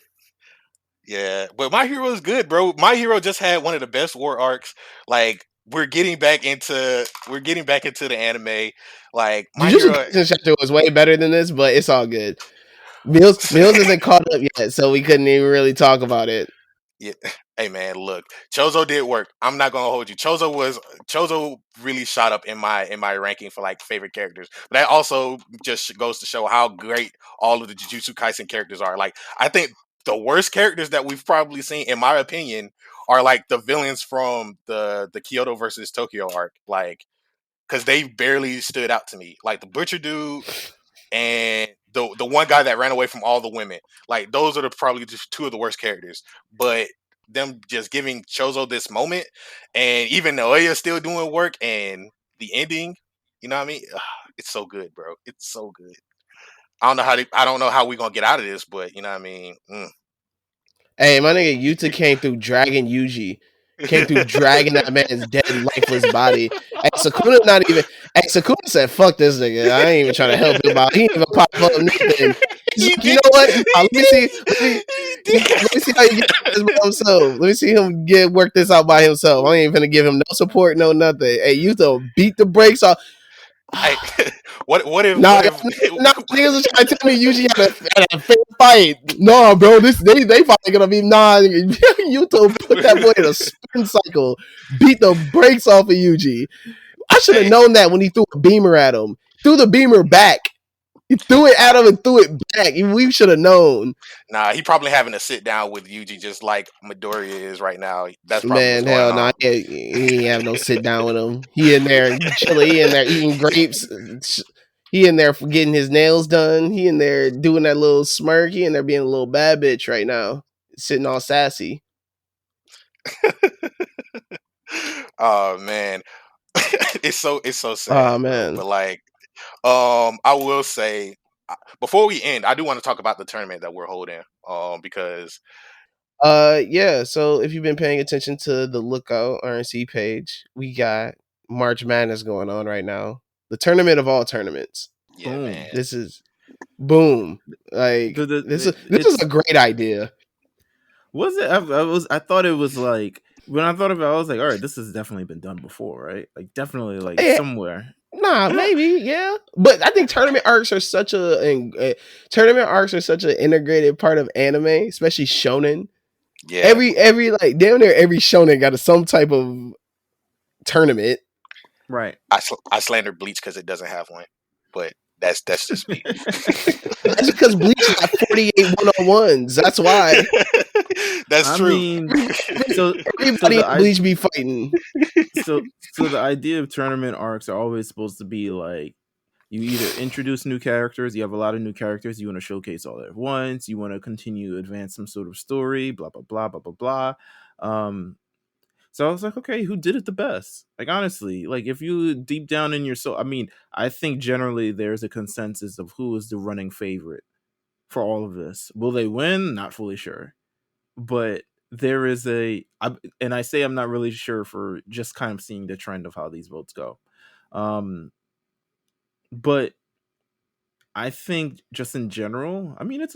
Yeah, but My Hero is good, bro. My Hero just had one of the best war arcs. Like we're getting back into the anime. Like My Jujutsu Hero, Kaisen chapter was way better than this, but it's all good. Meelz isn't caught up yet, so we couldn't even really talk about it. Yeah. Hey man, look, Chozo did work. I'm not gonna hold you. Chozo really shot up in my ranking for like favorite characters. But that also just goes to show how great all of the Jujutsu Kaisen characters are. Like I think the worst characters that we've probably seen, in my opinion, are like the villains from the Kyoto versus Tokyo arc. Like because they barely stood out to me. Like the butcher dude and the one guy that ran away from all the women. Like those are probably just two of the worst characters. But them just giving Chozo this moment, and even Naoya still doing work, and the ending, you know what I mean? Ugh, it's so good, bro. It's so good. I don't know how we gonna get out of this, but you know what I mean. Hey, my nigga Yuta came through dragging Yuji. Came through dragging that man's dead, lifeless body. Hey, Sakuna not even. Hey, Sakuna said, "Fuck this nigga. I ain't even trying to help him out. He ain't even pop up nothing." He's He like, you did. know what? Nah, He let me did. see. He did. Let me see how he gets this by himself. Let me see him get work this out by himself. I ain't even gonna give him no support, no nothing. Hey, Yuta beat the brakes off. I, what if Nah, what if nah, niggas was trying to tell me Yuji had a fair fight. Nah, bro, they probably gonna be Yuto put that boy in a spin cycle, beat the brakes off of Yuji. I should have hey, known that when he threw a beamer at him. Threw the beamer back. He threw it at nah, him and threw it back. We should have known. nah, he probably having to sit down with Yuji just like Midoriya is right now. That's probably what's Man, going hell no, on. he ain't have no sit down with him. He in there chilling. He in there eating grapes. He in there for getting his nails done. He in there doing that little smirk. He in there being a little bad bitch right now, sitting all sassy. Oh man, it's so Oh sad, bro. man. But like, I will say before we end, I do want to talk about the tournament that we're holding. Because Yeah. So if you've been paying attention to the Lookout RNC page, we got March Madness going on right now. The tournament of all tournaments. yeah, Boom. man. This is boom. Like this is It's a great idea. was it? I thought it was like when I thought about it, I was like, all right, this has definitely been done before, right? Like definitely like Yeah, somewhere. nah, maybe, yeah. But I think tournament arcs are such an integrated part of anime, especially shonen. Yeah, Every like damn near every shonen got some type of tournament. Right. I slander Bleach because it doesn't have one, but that's just me. That's because Bleach got 48 one-on-ones. That's why. That's I true. mean, so so Everybody the in I Bleach be fighting. so the idea of tournament arcs are always supposed to be like you either introduce new characters, you have a lot of new characters, you want to showcase all at once, you want to continue to advance some sort of story, blah blah blah blah blah blah. Um, so I was like, okay, who did it the best? Like honestly, like if you deep down in your soul, I mean, I think generally there's a consensus of who is the running favorite for all of this. Will they win? Not fully sure, but there is and I say I'm not really sure for just kind of seeing the trend of how these votes go. Um, but I think just in general, I mean, it's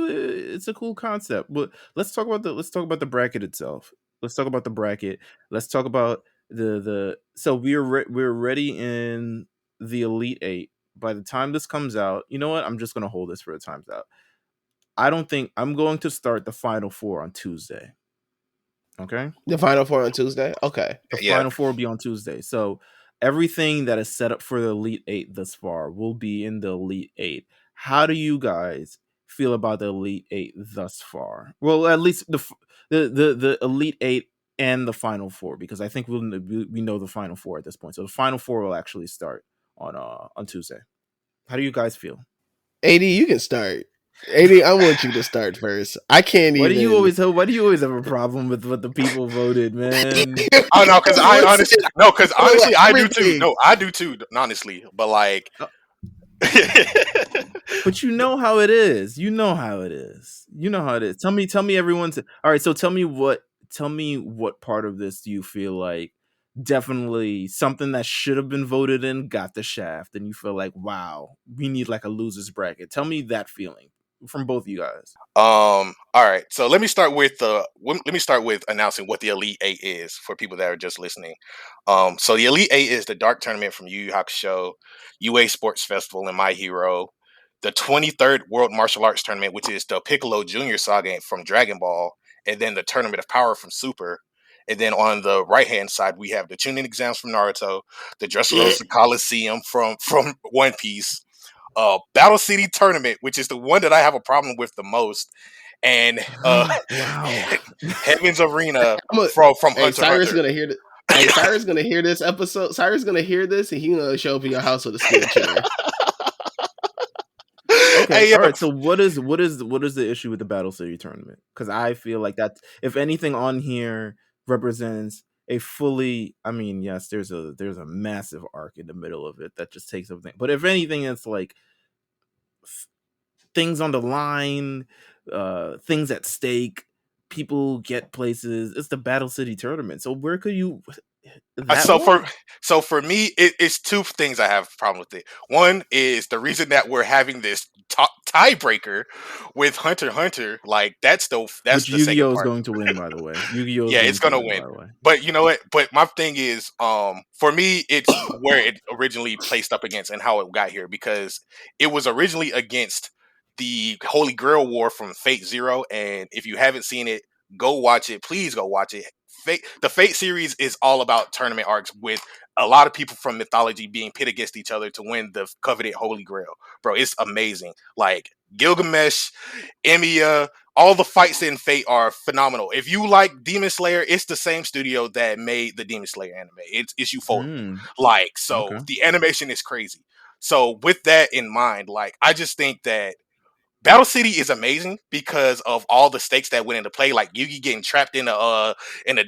a cool concept. But let's talk about the bracket itself. Let's talk about the bracket. Let's talk about the so we're ready in the Elite Eight. By the time this comes out, you know what? I'm just gonna hold this for the time's out. I don't think I'm going to start the Final Four on Tuesday. Okay. The final four on Tuesday. Okay. The Yeah. Final Four will be on Tuesday. So everything that is set up for the Elite Eight thus far will be in the Elite Eight. How do you guys feel about the Elite Eight thus far? Well, at least the Elite Eight and the Final Four, because I think we know the Final Four at this point. So the Final Four will actually start on Tuesday. How do you guys feel? AD, you can start. AD, I want you to start first. I can't even. Why do you always have a problem with what the people voted, man? Oh no, because I honestly no, because honestly I do too. Everything. No, I do too. Honestly, but like, But you know how it is. You know how it is. You know how it is. Tell me everyone's all right. So tell me what part of this do you feel like definitely something that should have been voted in got the shaft, and you feel like, wow, we need like a losers bracket. Tell me that feeling from both of you guys. all right. So let me start with announcing what the Elite Eight is for people that are just listening. So the Elite Eight is the Dark Tournament from Yu Yu Hakusho, UA Sports Festival, and My Hero, the 23rd World Martial Arts Tournament, which is the Piccolo Junior Saga from Dragon Ball, and then the Tournament of Power from Super. And then on the right hand side, we have the Chunin exams from Naruto, the Dressrosa Coliseum from One Piece, Battle City Tournament, which is the one that I have a problem with the most, and Wow. Heaven's Arena I'm a, from hey, Hunter x Cyrus Hunter. gonna hear this. Hey, Cyrus gonna hear this episode. Cyrus gonna hear this, and he gonna show up in your house with a steel chair. Okay, Hey, all yeah, right. So what is the issue with the Battle City tournament? Because I feel like that, if anything on here represents a fully, I mean, yes, there's a massive arc in the middle of it that just takes everything. But if anything, it's like things on the line, things at stake, people get places. It's the Battle City tournament. So where could you that So one? for me, it's two things I have a problem with it. One is the reason that we're having this tiebreaker with Hunter x Hunter. Like that's Which the second Yu-Gi-Oh is part. going to win, by the way. Yu-Gi-Oh is Yeah, going it's to gonna win, win. by the way. But you know what? But my thing is, for me, it's where it originally placed up against and how it got here, because it was originally against the Holy Grail War from Fate Zero. And if you haven't seen it, go watch it. Please go watch it. The Fate series is all about tournament arcs with a lot of people from mythology being pit against each other to win the coveted Holy Grail. Bro, it's amazing. Like Gilgamesh, Emiya, all the fights in Fate are phenomenal. If you like Demon Slayer, it's the same studio that made the Demon Slayer anime. It's ufotable. Like, so Okay. the animation is crazy. So with that in mind, like I just think that Battle City is amazing because of all the stakes that went into play, like Yugi getting trapped in a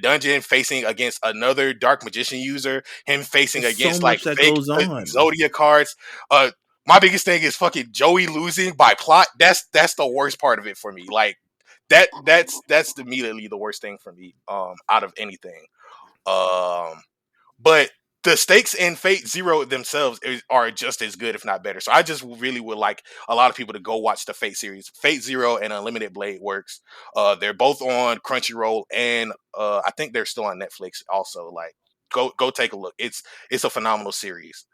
dungeon, facing against another dark magician user, him facing There's so against like much that fake goes on. Zodiac cards. My biggest thing is fucking Joey losing by plot. That's the worst part of it for me. Like that's immediately the worst thing for me. Out of anything. Um, but the stakes in Fate Zero themselves are just as good, if not better. So I just really would like a lot of people to go watch the Fate series. Fate Zero and Unlimited Blade Works. They're both on Crunchyroll, and I think they're still on Netflix also. Like, go take a look. It's a phenomenal series.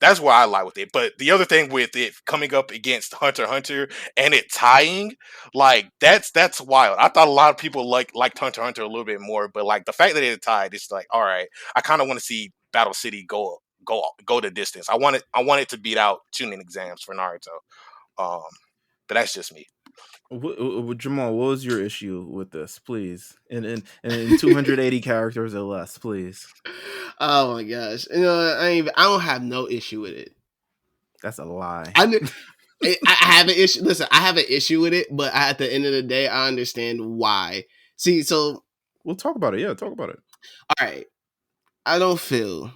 That's where I lie with it. But the other thing with it coming up against Hunter x Hunter and it tying, like that's wild. I thought a lot of people liked Hunter x Hunter a little bit more, but like the fact that it tied, it's like, all right, I kind of want to see Battle City go the distance. I want it to beat out tuning exams for Naruto. Um, but that's just me. Jamal, what was your issue with this, please? In 280 characters or less, please. Oh my gosh! I don't have no issue with it. That's a lie. I have an issue. Listen, I have an issue with it, but at the end of the day, I understand why. See, so we'll talk about it. Yeah, talk about it. All right, I don't feel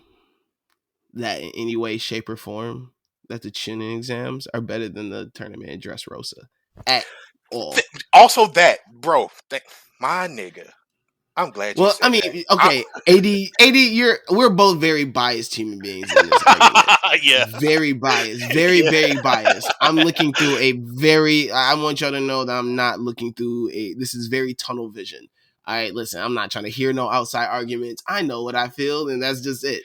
that in any way, shape, or form that the Chunin exams are better than the tournament in Dressrosa at all. Also, that bro, my nigga. I'm glad you Well, said I mean, that. okay, AD, we're both very biased human beings in this argument. Yeah, Very biased, very biased. I'm looking through I want y'all to know that I'm not looking through this is very tunnel vision. All right, listen, I'm not trying to hear no outside arguments. I know what I feel, and that's just it.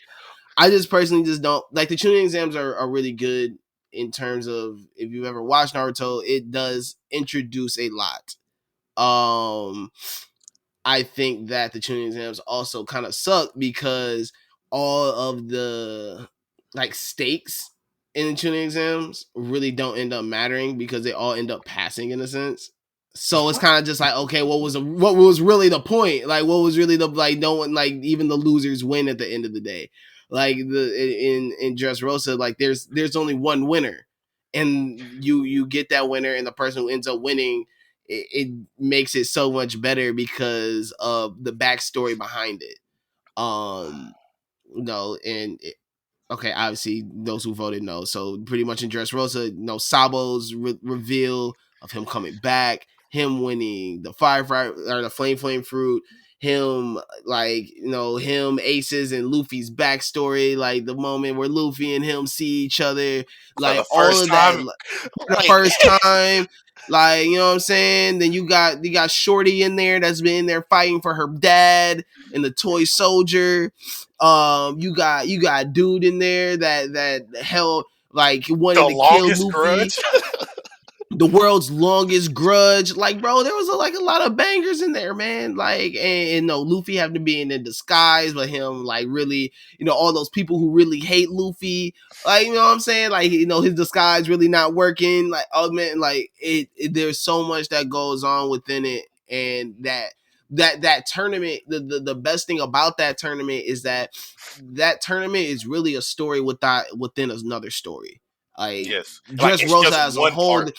I just personally just don't like the tuning exams are really good in terms of if you've ever watched Naruto, it does introduce a lot. I think that the tuning exams also kind of suck because all of the like stakes in the tuning exams really don't end up mattering because they all end up passing in a sense. So it's kind of just like, okay, what was really the point? Like, what was really the like? No one like even the losers win at the end of the day. Like in Dressrosa, like there's only one winner, and you get that winner, and the person who ends up winning it makes it so much better because of the backstory behind it. Okay, obviously those who voted no. So pretty much in Dressrosa, Sabo's reveal of him coming back, him winning the firefly or the flame fruit, him him Aces and Luffy's backstory, like the moment where Luffy and him see each other, for like the all first of that, time, for the first time. Like, you know what I'm saying? Then you got Shorty in there that's been in there fighting for her dad and the toy soldier. You got dude in there that held like wanting the to kill longest Luffy. grudge. the world's longest grudge. Like, bro, there was like a lot of bangers in there, man. Like, and no, Luffy having to be in the disguise, but him like really, all those people who really hate Luffy. Like, you know what I'm saying? Like, his disguise really not working. Like, oh man, like there's so much that goes on within it, and that tournament, the best thing about that tournament is that tournament is really a story within another story. Like, Yes, like Dress it's Rosa just as a one whole, part.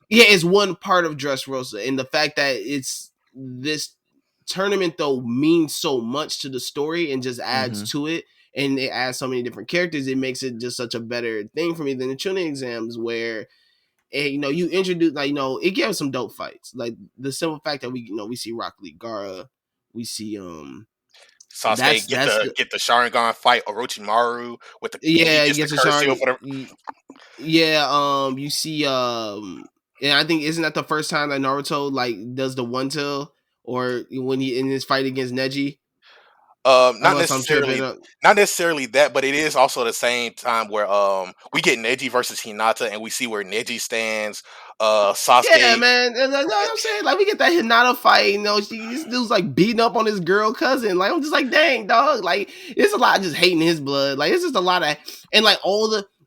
yeah, it's one part of Dress Rosa, and the fact that it's this tournament though means so much to the story and just adds Mm-hmm. to it, and it adds so many different characters. It makes it just such a better thing for me than the tuning exams where. And, you introduce like it gives some dope fights. Like the simple fact that we see Rock Lee Gara, we see Sasuke that's the get the Sharingan fight Orochimaru with the and he yeah, he gets the gets a curse seal Sharingan. for the. Yeah, you see, and I think isn't that the first time that Naruto like does the one tail, or when he in his fight against Neji, Not unless I'm tripping necessarily, up. not necessarily that, but it is also the same time where we get Neji versus Hinata, and we see where Neji stands. Yeah, Sasuke, man. And, like, you know what I'm saying? Like, we get that Hinata fight, this dude's like beating up on his girl cousin. Like, I'm just like, dang, dog. Like, it's a lot of just hating his blood. Like, it's just a lot of, and like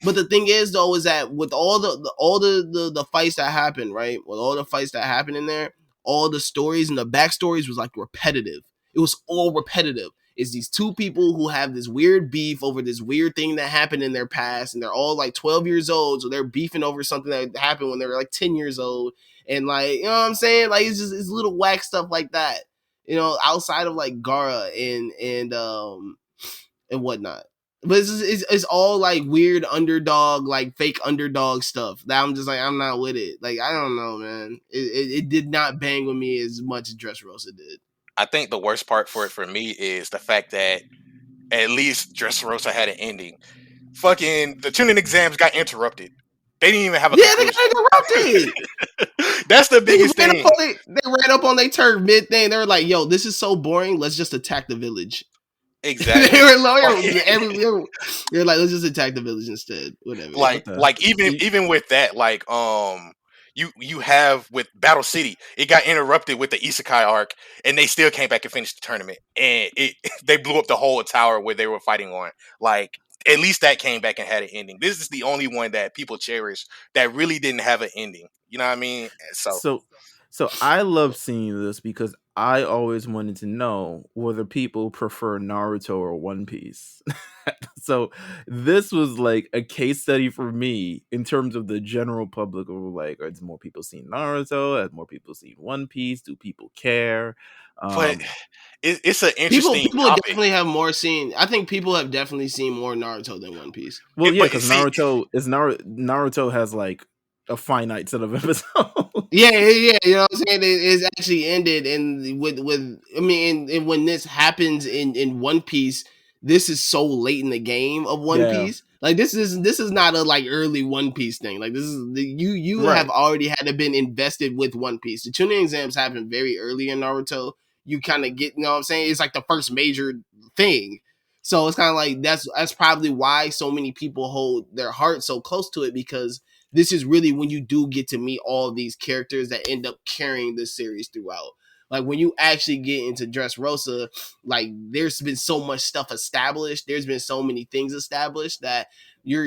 but the thing is though, is that with all the fights that happen, right? With all the fights that happen in there, all the stories and the backstories was like repetitive. It was all repetitive. Is these two people who have this weird beef over this weird thing that happened in their past, and they're all like 12 years old, so they're beefing over something that happened when they were like 10 years old, and like, you know what I'm saying? Like, it's little whack stuff like that, outside of like Gara and whatnot. But it's all like weird underdog, like fake underdog stuff that I'm just like, I'm not with it. Like, I don't know, man. It did not bang with me as much as Dressrosa did. I think the worst part for it for me is the fact that at least Dressrosa had an ending. Fucking the tuning exams got interrupted. They didn't even have a Yeah, they conclusion. got interrupted. That's the They biggest thing. ran up on their turf mid thing. They were like, "Yo, this is so boring. Let's just attack the village." They Exactly. were loyal. They're like, "Let's just attack the village instead." Whatever. What the? Like even with that, like you have with Battle City, it got interrupted with the Isekai arc, and they still came back and finished the tournament, and it they blew up the whole tower where they were fighting on. Like at least that came back and had an ending. This is the only one that people cherish that really didn't have an ending. You know what I mean? So So, so I love seeing this because I always wanted to know whether people prefer Naruto or One Piece. So this was like a case study for me in terms of the general public. Of like, are more people seeing Naruto? Have more people seen One Piece? Do people care? but Um, it's an People interesting people topic. definitely have more seen. I think people have definitely seen more Naruto than One Piece. well, yeah, But because see, Naruto has like a finite set of episodes. Yeah. You know what I'm saying? It's actually ended, and with I mean, and when this happens in One Piece, this is so late in the game of One Yeah, Piece. Like, this is not a like early One Piece thing. Like, this is you have right. already had to been invested with One Piece. The tuning exams happen very early in Naruto. You kind of get, you know what I'm saying? It's like the first major thing. So it's kind of like that's probably why so many people hold their heart so close to it, because this is really when you do get to meet all of these characters that end up carrying this series throughout. Like, when you actually get into Dressrosa, like, there's been so much stuff established. There's been so many things established that you're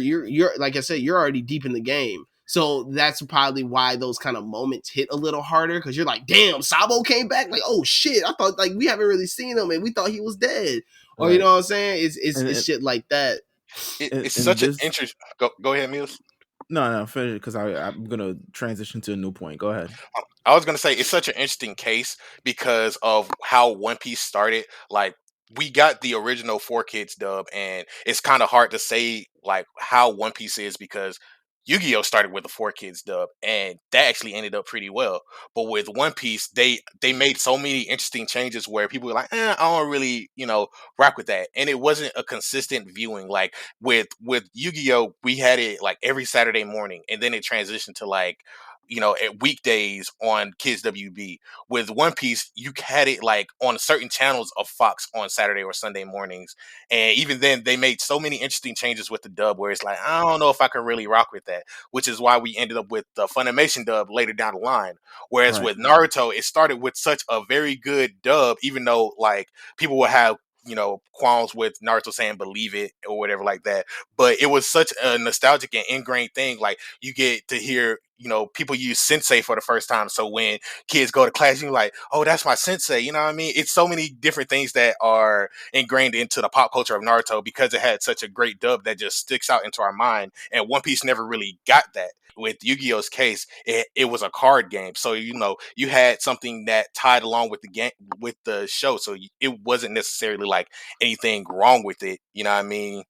like I said, you're already deep in the game. So that's probably why those kind of moments hit a little harder, because you're like, damn, Sabo came back. Like, oh shit, I thought like we haven't really seen him and we thought he was dead. Or, you Right. know what I'm saying? It's And shit like that. it's and such an this interest. Go ahead, Mills. no finish because I'm gonna transition to a new point. Go ahead. I was gonna say it's such an interesting case because of how One Piece started. Like we got the original Four Kids dub, and it's kind of hard to say like how One Piece is because Yu-Gi-Oh started with the Four Kids dub, and that actually ended up pretty well. But with One Piece, they made so many interesting changes where people were like, I don't really rock with that, and it wasn't a consistent viewing. Like with Yu-Gi-Oh, we had it like every Saturday morning, and then it transitioned to like at weekdays on Kids WB. With One Piece, you had it like on certain channels of Fox on Saturday or Sunday mornings. And even then, they made so many interesting changes with the dub where it's like, I don't know if I can really rock with that, which is why we ended up with the Funimation dub later down the line. Whereas Right. with Naruto, it started with such a very good dub, even though like people will have qualms with Naruto saying believe it or whatever like that. But it was such a nostalgic and ingrained thing. Like you get to hear, people use sensei for the first time. So when kids go to class, you're like, oh, that's my sensei. You know what I mean? It's so many different things that are ingrained into the pop culture of Naruto because it had such a great dub that just sticks out into our mind. And One Piece never really got that. With Yu-Gi-Oh's case, it was a card game, so you had something that tied along with the game, with the show, so it wasn't necessarily like anything wrong with it. You know what I mean?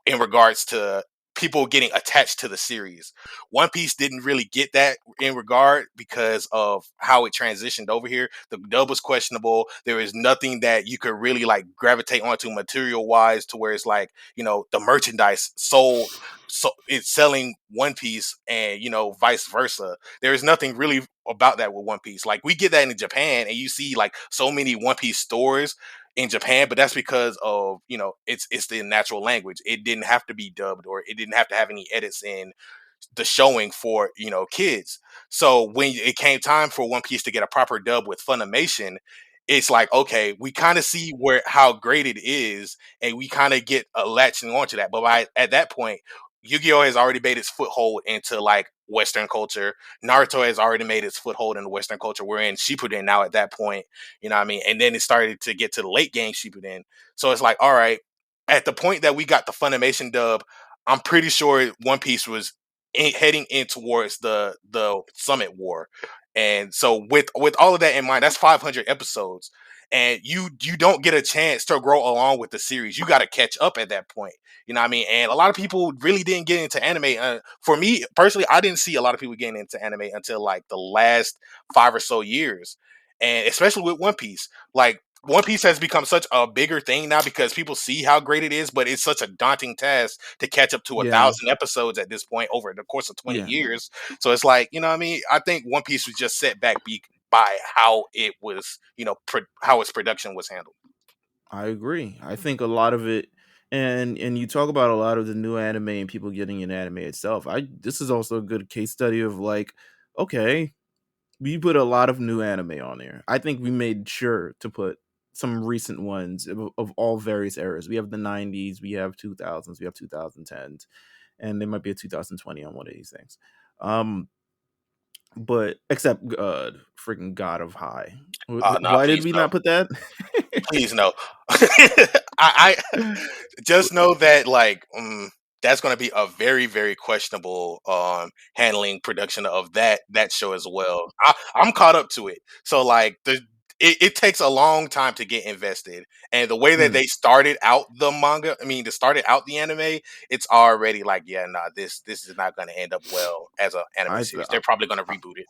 In regards to people getting attached to the series. One Piece didn't really get that in regard because of how it transitioned over here. The dub was questionable. There is nothing that you could really like gravitate onto material wise to where it's like, the merchandise sold, so it's selling One Piece and vice versa. There is nothing really about that with One Piece. Like we get that in Japan and you see like so many One Piece stores in Japan, but that's because of it's the natural language. It didn't have to be dubbed or it didn't have to have any edits in the showing for kids. So when it came time for One Piece to get a proper dub with Funimation, it's like okay, we kind of see where how great it is, and we kind of get latching onto that. But at that point, Yu-Gi-Oh has already made its foothold into like Western culture. Naruto has already made its foothold in the Western culture. We're in Shippuden now at that point, you know what I mean? And then it started to get to the late game Shippuden. So it's like, all right, at the point that we got the Funimation dub, I'm pretty sure One Piece was heading in towards the Summit War. And so with all of that in mind, that's 500 episodes. And you don't get a chance to grow along with the series. You got to catch up at that point. You know what I mean? And a lot of people really didn't get into anime. For me personally, I didn't see a lot of people getting into anime until like the last 5 or so years, and especially with One Piece. Like One Piece has become such a bigger thing now because people see how great it is, but it's such a daunting task to catch up to a Yeah. thousand episodes at this point over the course of 20 Yeah. years. So it's like, you know what I mean? I think One Piece was just set back by how it was, how its production was handled. I agree. I think a lot of it, and you talk about a lot of the new anime and people getting in anime itself. This is also a good case study of like, okay, we put a lot of new anime on there. I think we made sure to put some recent ones of all various eras. We have the 90s, we have 2000s, we have 2010s, and there might be a 2020 on one of these things. But except freaking God of High. Nah, Why did please we no. not put that? Please no. I just know that like that's going to be a very very questionable handling production of that show as well. I'm caught up to it, so like it takes a long time to get invested, and the way that Mm. they started out the manga, I mean, they started out the anime, it's already like yeah, nah, this is not going to end up well as an anime I, th- series. They're probably going to I reboot it.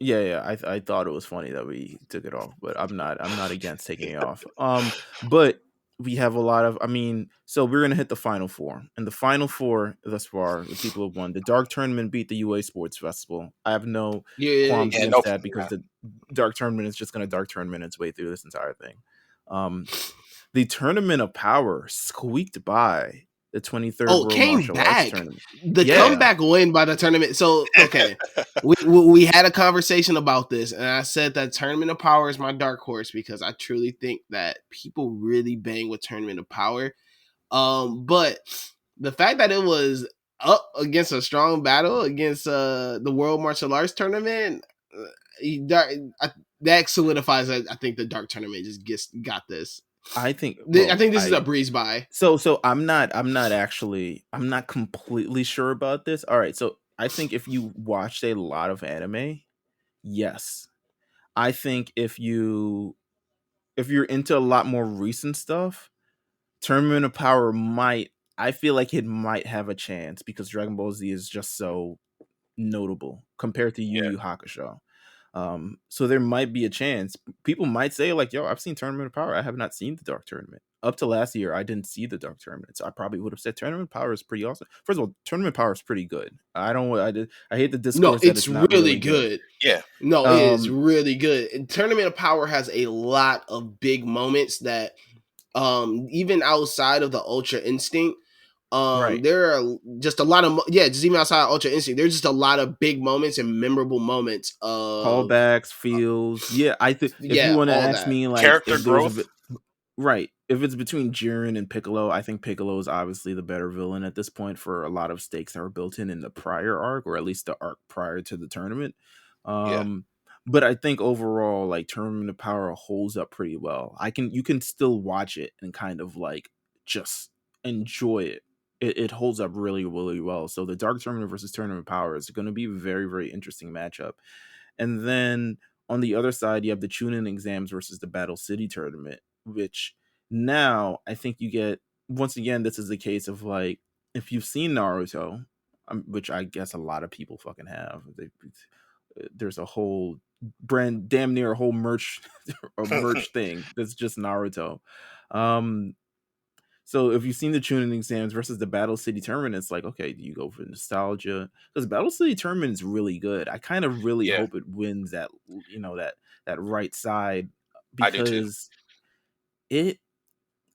Yeah, I thought it was funny that we took it off, but I'm not against taking it off. But we have a lot of, I mean, so we're gonna hit the final four, and the final four thus far, the people have won. The Dark Tournament beat the UA Sports Festival. I have no Yeah, qualms Yeah, against no, that because the Dark Tournament is just gonna Dark Tournament its way through this entire thing. Um, the Tournament of Power squeaked by the 23rd oh, World came Martial Arts back. Tournament. The Yeah, comeback win by the tournament. So okay, we had a conversation about this, and I said that Tournament of Power is my dark horse because I truly think that people really bang with Tournament of Power. But the fact that it was up against a strong battle against the World Martial Arts Tournament, that solidifies that I think the Dark Tournament just got this. I think. I Well, think this is a breeze by. So I'm not completely sure about this. All right, so I think if you watched a lot of anime, yes. I think if you're into a lot more recent stuff, Tournament of Power might, I feel like it might have a chance because Dragon Ball Z is just so notable compared to Yu yeah. Yu Hakusho. So there might be a chance. People might say like, "Yo, I've seen Tournament of Power. I have not seen the Dark Tournament." up to last year, I didn't see the Dark Tournament, so I probably would have said Tournament Power is pretty awesome. First of all, Tournament Power is pretty good. I hate the No, discourse that it's it's not really really good. good. Yeah, No, it is Um, really good. And Tournament of Power has a lot of big moments that even outside of the Ultra Instinct, right. there are just a lot of just even outside of Ultra Instinct, there's just a lot of big moments and memorable moments of Callbacks, feels. Yeah, I think if you want to all ask that. me, like, character if there's a growth. bit right, if it's between Jiren and Piccolo, I think Piccolo is obviously the better villain at this point for a lot of stakes that were built in the prior arc, or at least the arc prior to the tournament. Yeah, Um, but I think overall, like, Tournament of Power holds up pretty well. You can still watch it and kind of like just enjoy it. It holds up really, really well. So the Dark Tournament versus Tournament of Power is going to be a very, very interesting matchup. And then on the other side, you have the Chunin exams versus the Battle City tournament, which now I think you get, once again, this is the case of like, if you've seen Naruto, which I guess a lot of people fucking have, there's a whole brand, damn near a whole merch, a merch thing that's just Naruto. Um, so if you've seen the Chunin exams versus the Battle City tournament, it's like, okay, do you go for nostalgia? Because Battle City tournament is really good. I kind of really yeah, hope it wins that, that right side, I do too. because it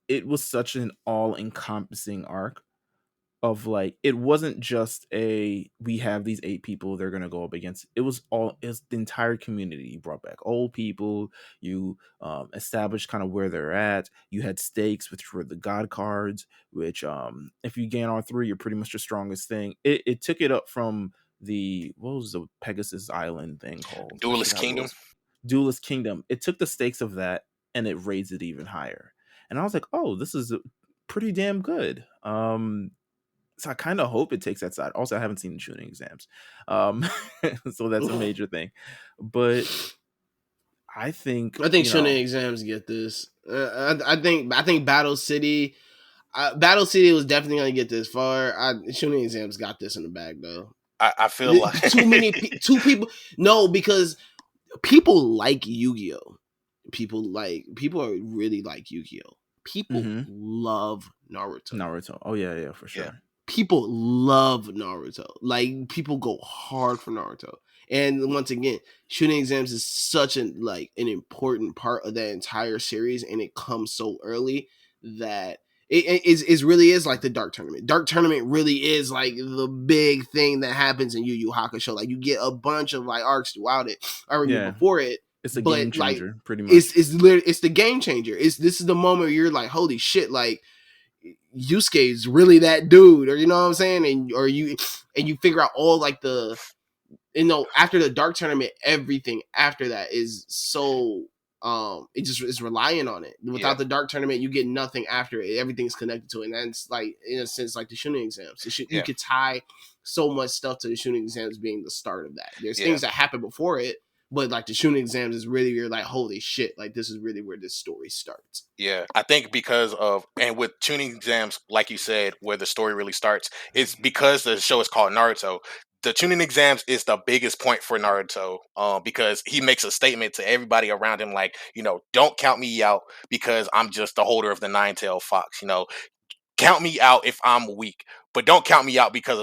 it was such an all encompassing arc of like, it wasn't just a, we have these 8 people they're gonna go up against. It's the entire community. You brought back old people, you established kind of where they're at, you had stakes, which were the god cards, which if you gain R3, you're pretty much the strongest thing. It took it up from the, what was the Pegasus Island thing called, I Duelist forgot what it Kingdom. was. Duelist Kingdom. It took the stakes of that and it raised it even higher, and I was like, oh, this is pretty damn good. So I kind of hope it takes that side. Also, I haven't seen the shooting exams, um, so that's a major thing. But I think, I think Shonen exams get this. I think Battle City was definitely gonna get this far. Shonen exams got this in the bag though. I feel like Two people. No, because people like Yu-Gi-Oh. People are really like Yu-Gi-Oh. People hmm love Naruto. Naruto. Oh yeah, for yeah, sure. People love Naruto. Like people go hard for Naruto. And once again, shooting exams is such an important part of that entire series, and it comes so early that it really is like the Dark Tournament. Dark Tournament really is like the big thing that happens in Yu Yu Hakusho. Like you get a bunch of like arcs throughout it, or even Yeah, before it, it's a but game like changer, pretty it's much. it's literally it's the game changer. This is the moment where you're like, holy shit, like Yusuke is really that dude, or you know what I'm saying, and you figure out all like the after the Dark Tournament, everything after that is so it just is relying on it. yeah, Without the Dark Tournament, you get nothing after it. Everything's connected to it, and that's like in a sense like the shooting exams. You yeah, could tie so much stuff to the shooting exams being the start of that. There's yeah, things that happen before it, but like the shooting exams is really you're like holy shit, like this is really where this story starts. yeah. I think because of, and with tuning exams, like you said, where the story really starts, it's because the show is called Naruto. The tuning exams is the biggest point for Naruto, because he makes a statement to everybody around him, like, don't count me out because I'm just the holder of the nine-tailed fox. Count me out if I'm weak, but don't count me out because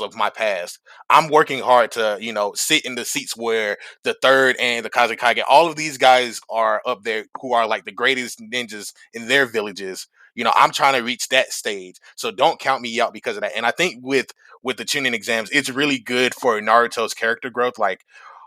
of my past. I'm working hard to sit in the seats where the third and the Kazekage, all of these guys are up there who are like the greatest ninjas in their villages. I'm trying to reach that stage, so don't count me out because of that. And I think with the tuning exams, it's really good for Naruto's character growth. Like,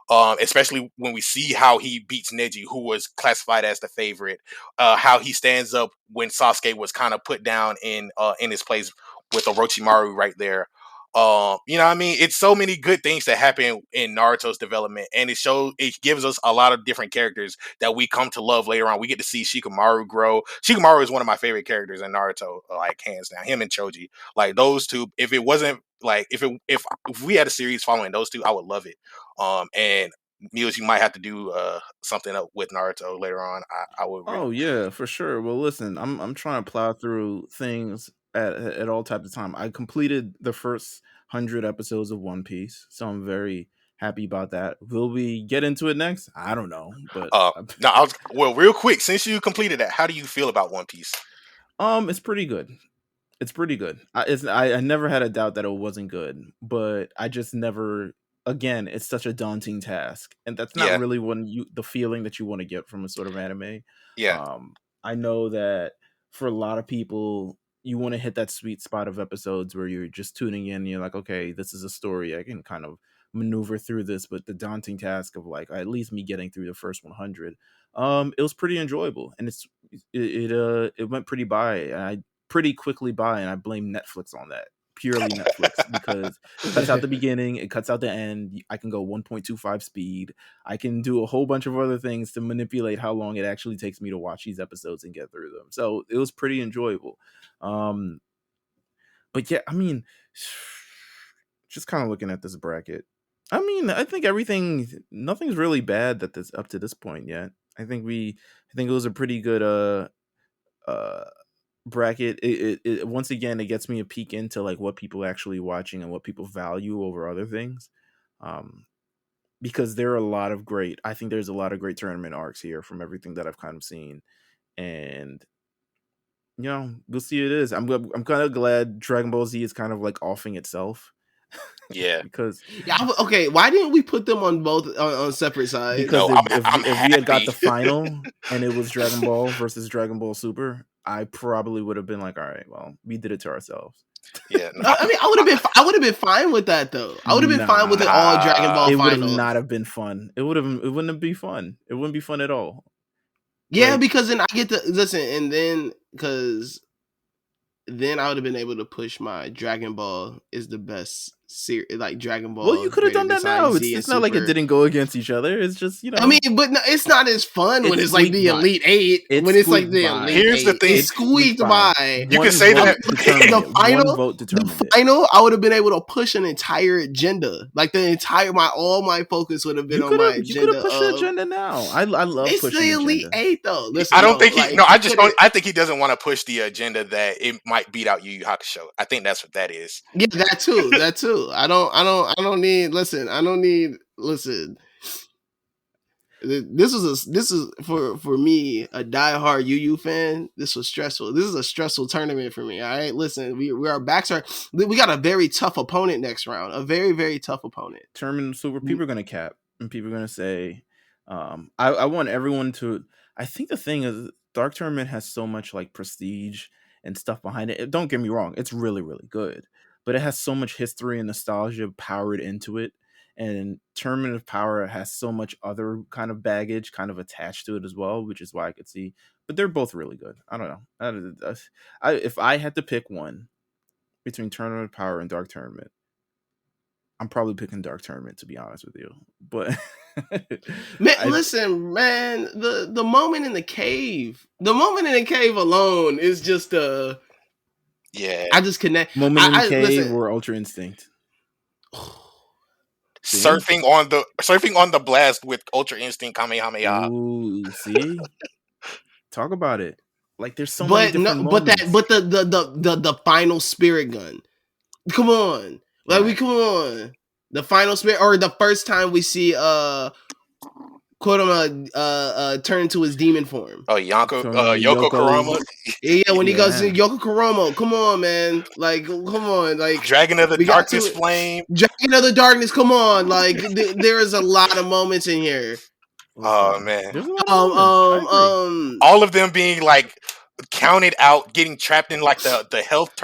especially when we see how he beats Neji, who was classified as the favorite, how he stands up when Sasuke was kind of put down in his place with Orochimaru right there. You know what I mean? It's so many good things that happen in Naruto's development, and it gives us a lot of different characters that we come to love later on. We get to see Shikamaru grow. Shikamaru is one of my favorite characters in Naruto, like hands down. Him and Choji, like those two. If it wasn't like if we had a series following those two, I would love it. And Meelz, you might have to do something up with Naruto later on. I would really. Oh yeah, for sure. Well, listen, I'm trying to plow through things at all types of time. I completed the first 100 episodes of One Piece, so I'm very happy about that. Will we get into it next? I don't know, but No, real quick, since you completed that, how do you feel about One Piece? it's pretty good. It's pretty good. I never had a doubt that it wasn't good, but I just never. Again, it's such a daunting task, and that's not Yeah. really the feeling that you want to get from a sort of anime. Yeah. I know that for a lot of people, you want to hit that sweet spot of episodes where you're just tuning in and you're like, okay, this is a story. I can kind of maneuver through this, but the daunting task of like at least me getting through the first 100, it was pretty enjoyable, and it went pretty quickly by, and I blame Netflix on that. Purely Netflix, because it cuts out the beginning, it cuts out the end. I can go 1.25 speed. I can do a whole bunch of other things to manipulate how long it actually takes me to watch these episodes and get through them. So it was pretty enjoyable. But yeah, I mean, just kind of looking at this bracket. I mean, I think nothing's really bad that this up to this point yet. I think it was a pretty good bracket. It once again, it gets me a peek into like what people are actually watching and what people value over other things. Because there are I think there's a lot of great tournament arcs here from everything that I've kind of seen. And we'll see it is. I'm kind of glad Dragon Ball Z is kind of like offing itself. Yeah. Because okay, why didn't we put them on both on separate sides? Because if we had got the final and it was Dragon Ball versus Dragon Ball Super, I probably would have been like, all right, well, we did it to ourselves. Yeah, no. I mean, I would have been fine with that though. I would have been fine with it all Dragon Ball. It would have not have been fun. It wouldn't be fun. It wouldn't be fun at all. Yeah, because then I get to listen, and then then I would have been able to push my Dragon Ball is the best series, like Dragon Ball. Well, you could have done that now. It's not like it didn't go against each other. It's just, I mean, but no, it's not as fun when it's like the Elite Eight. When it's like the Elite Eight. Here's the thing. It's squeaked by. You can say that. The final, I would have been able to push an entire agenda. Like all my focus would have been on my agenda. You could have pushed the agenda now. I love it's pushing the Elite Eight though. Listen, I don't think I think he doesn't want to push the agenda that it might beat out Yu Yu Hakusho. I think that's what that is. Yeah, that too. I don't need. Listen. This is for me, a diehard Yu Yu fan. This was stressful. This is a stressful tournament for me. All right, listen, we got a very tough opponent next round. A very, very tough opponent. Tournament Super. People are gonna cap, and people are gonna say, I want everyone to. I think the thing is, Dark Tournament has so much like prestige and stuff behind it. Don't get me wrong, it's really, really good, but it has so much history and nostalgia powered into it. And Tournament of Power has so much other kind of baggage kind of attached to it as well, which is why I could see. But they're both really good. I don't know. If I had to pick one between Tournament of Power and Dark Tournament, I'm probably picking Dark Tournament, to be honest with you. But listen, man, the moment in the cave alone is just I just connect. Moment in the cave or Ultra Instinct. Surfing on the blast with Ultra Instinct Kamehameha. Ooh, see? Talk about it. Like there's so many different moments. But the final spirit gun. Come on. Come on. The final spirit, or the first time we see Kurama turn into his demon form. Oh, Yoko Kurama. Yeah, when he goes to Yoko Kurama. Come on, man. Like, come on. Like Dragon of the Darkness Flame. Dragon of the Darkness, come on. Like there is a lot of moments in here. Oh man. All of them being like counted out, getting trapped in like the health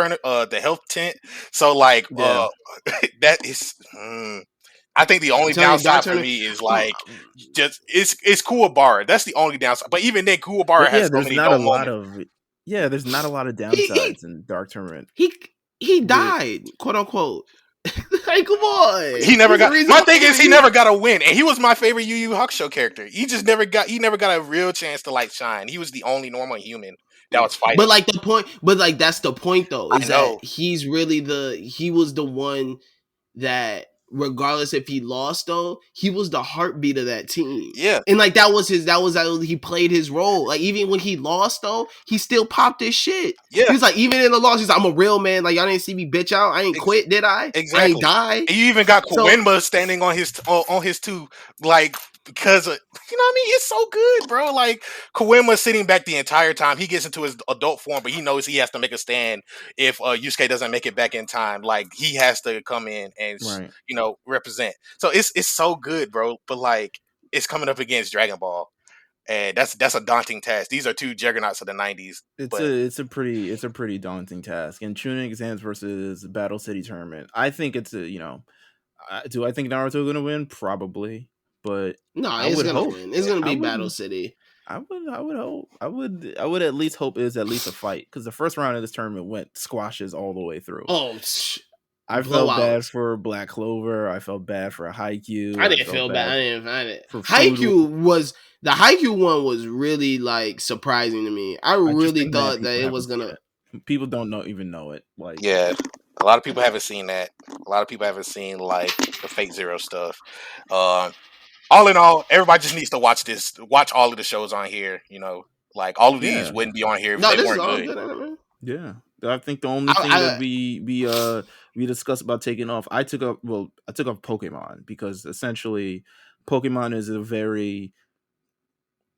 tent. So like that is I think the only downside for me is like just it's Kuwabara. That's the only downside. But even then, Kuwabara has so many moments. There's not a lot of downsides in Dark Tournament. He died, quote unquote. Like, come on. He never got. My thing is, he never got a win, and he was my favorite Yu Yu Hakusho character. He never got a real chance to like shine. He was the only normal human that was fighting. But like that's the point though. Is that he was the one that regardless if he lost though, he was the heartbeat of that team. Yeah. And like that was he played his role. Like even when he lost though, he still popped his shit. Yeah. He was like, even in the loss, he's like, I'm a real man. Like y'all didn't see me bitch out. I ain't quit, did I? Exactly. I ain't die. And you even got Kawinba standing on his two, like, because of, you know what I mean? It's so good, bro. Like Kawinba sitting back the entire time. He gets into his adult form, but he knows he has to make a stand if Yusuke doesn't make it back in time. Like he has to come in and Right. represent. So it's so good, bro. But like it's coming up against Dragon Ball. And that's a daunting task. These are two juggernauts of the 90s. It's a pretty daunting task. And tuning exams versus Battle City tournament. I think it's a, do I think Naruto going to win? Probably, but no, it's gonna win. It's gonna be Battle City. I would hope. I would at least hope it's at least a fight, because the first round of this tournament went squashes all the way through. Oh, I felt bad for Black Clover. I felt bad for Haikyuu. I didn't feel bad. I didn't find it. The Haikyuu one was really like surprising to me. I really thought that it was gonna. People don't even know it. Like, yeah, a lot of people haven't seen that. A lot of people haven't seen like the Fate Zero stuff. All in all, everybody just needs to watch this. Watch all of the shows on here. Like all of these wouldn't be on here if they weren't good. Yeah, I think the only thing that we discussed about taking off, I took off Pokemon, because essentially Pokemon is a very,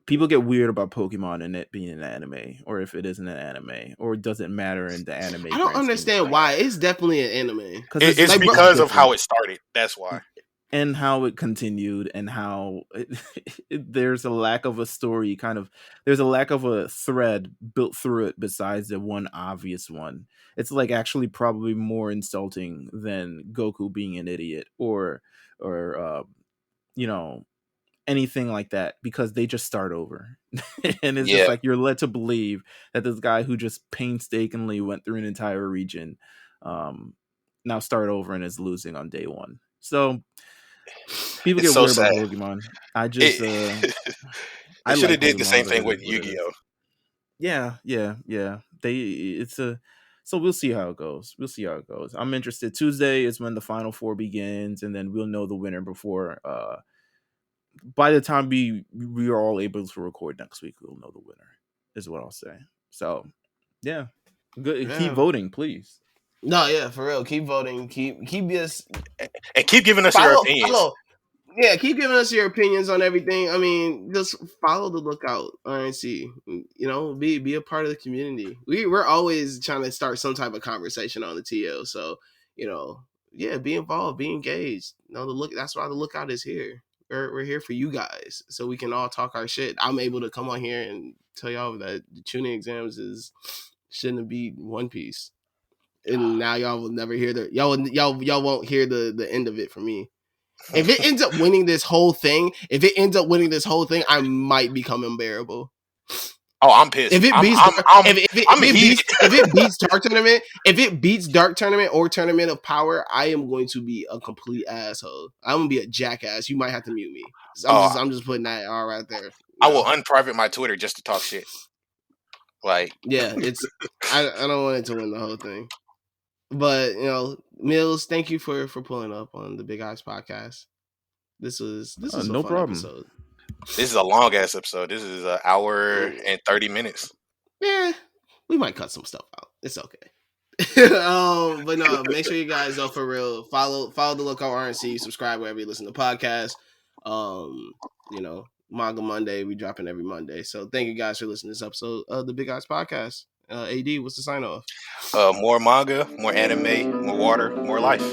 people get weird about Pokemon and it being an anime, or if it isn't an anime, or it doesn't matter in the anime. I don't understand why. It's definitely an anime. It's like, because of how it started. That's why. And how it continued, and how there's a lack of a story, there's a lack of a thread built through it besides the one obvious one. It's like actually probably more insulting than Goku being an idiot or anything like that, because they just start over. And it's just like you're led to believe that this guy who just painstakingly went through an entire region now start over and is losing on day one. So people get weird about Pokemon. I just I should have did the same thing with Yu-Gi-Oh. Yeah. So we'll see how it goes. I'm interested. Tuesday is when the Final Four begins, and then we'll know the winner before. By the time we are all able to record next week, we'll know the winner, is what I'll say. So yeah, good. Yeah. Keep voting, please. No, yeah, for real. Keep voting. Keep us, and keep giving us your opinions. Yeah, keep giving us your opinions on everything. I mean, just follow the Lookout RNC. Be a part of the community. We're always trying to start some type of conversation on the TL. So, be involved, be engaged. That's why the Lookout is here. We're here for you guys, so we can all talk our shit. I'm able to come on here and tell y'all that the tuning exams shouldn't be One Piece. And now y'all will never hear y'all won't hear the end of it from me. If it ends up winning this whole thing, I might become unbearable. Oh, I'm pissed. If it beats Dark Tournament, if it beats Dark Tournament or Tournament of Power, I am going to be a complete asshole. I'm gonna be a jackass. You might have to mute me. I'm just putting that all right there. I will unprivate my Twitter just to talk shit. Like, yeah, I don't want it to win the whole thing. But Meelz, thank you for pulling up on the Big Eyes podcast. This is a no fun problem. Episode. This is a long ass episode. This is an hour and 30 minutes. Yeah, we might cut some stuff out. It's okay. But no, make sure you guys for real follow the Lookout RNC. Subscribe wherever you listen to podcasts. Manga Monday, we dropping every Monday. So thank you guys for listening to this episode of the Big Eyes podcast. AD, what's the sign off? More manga, more anime, more water, more life.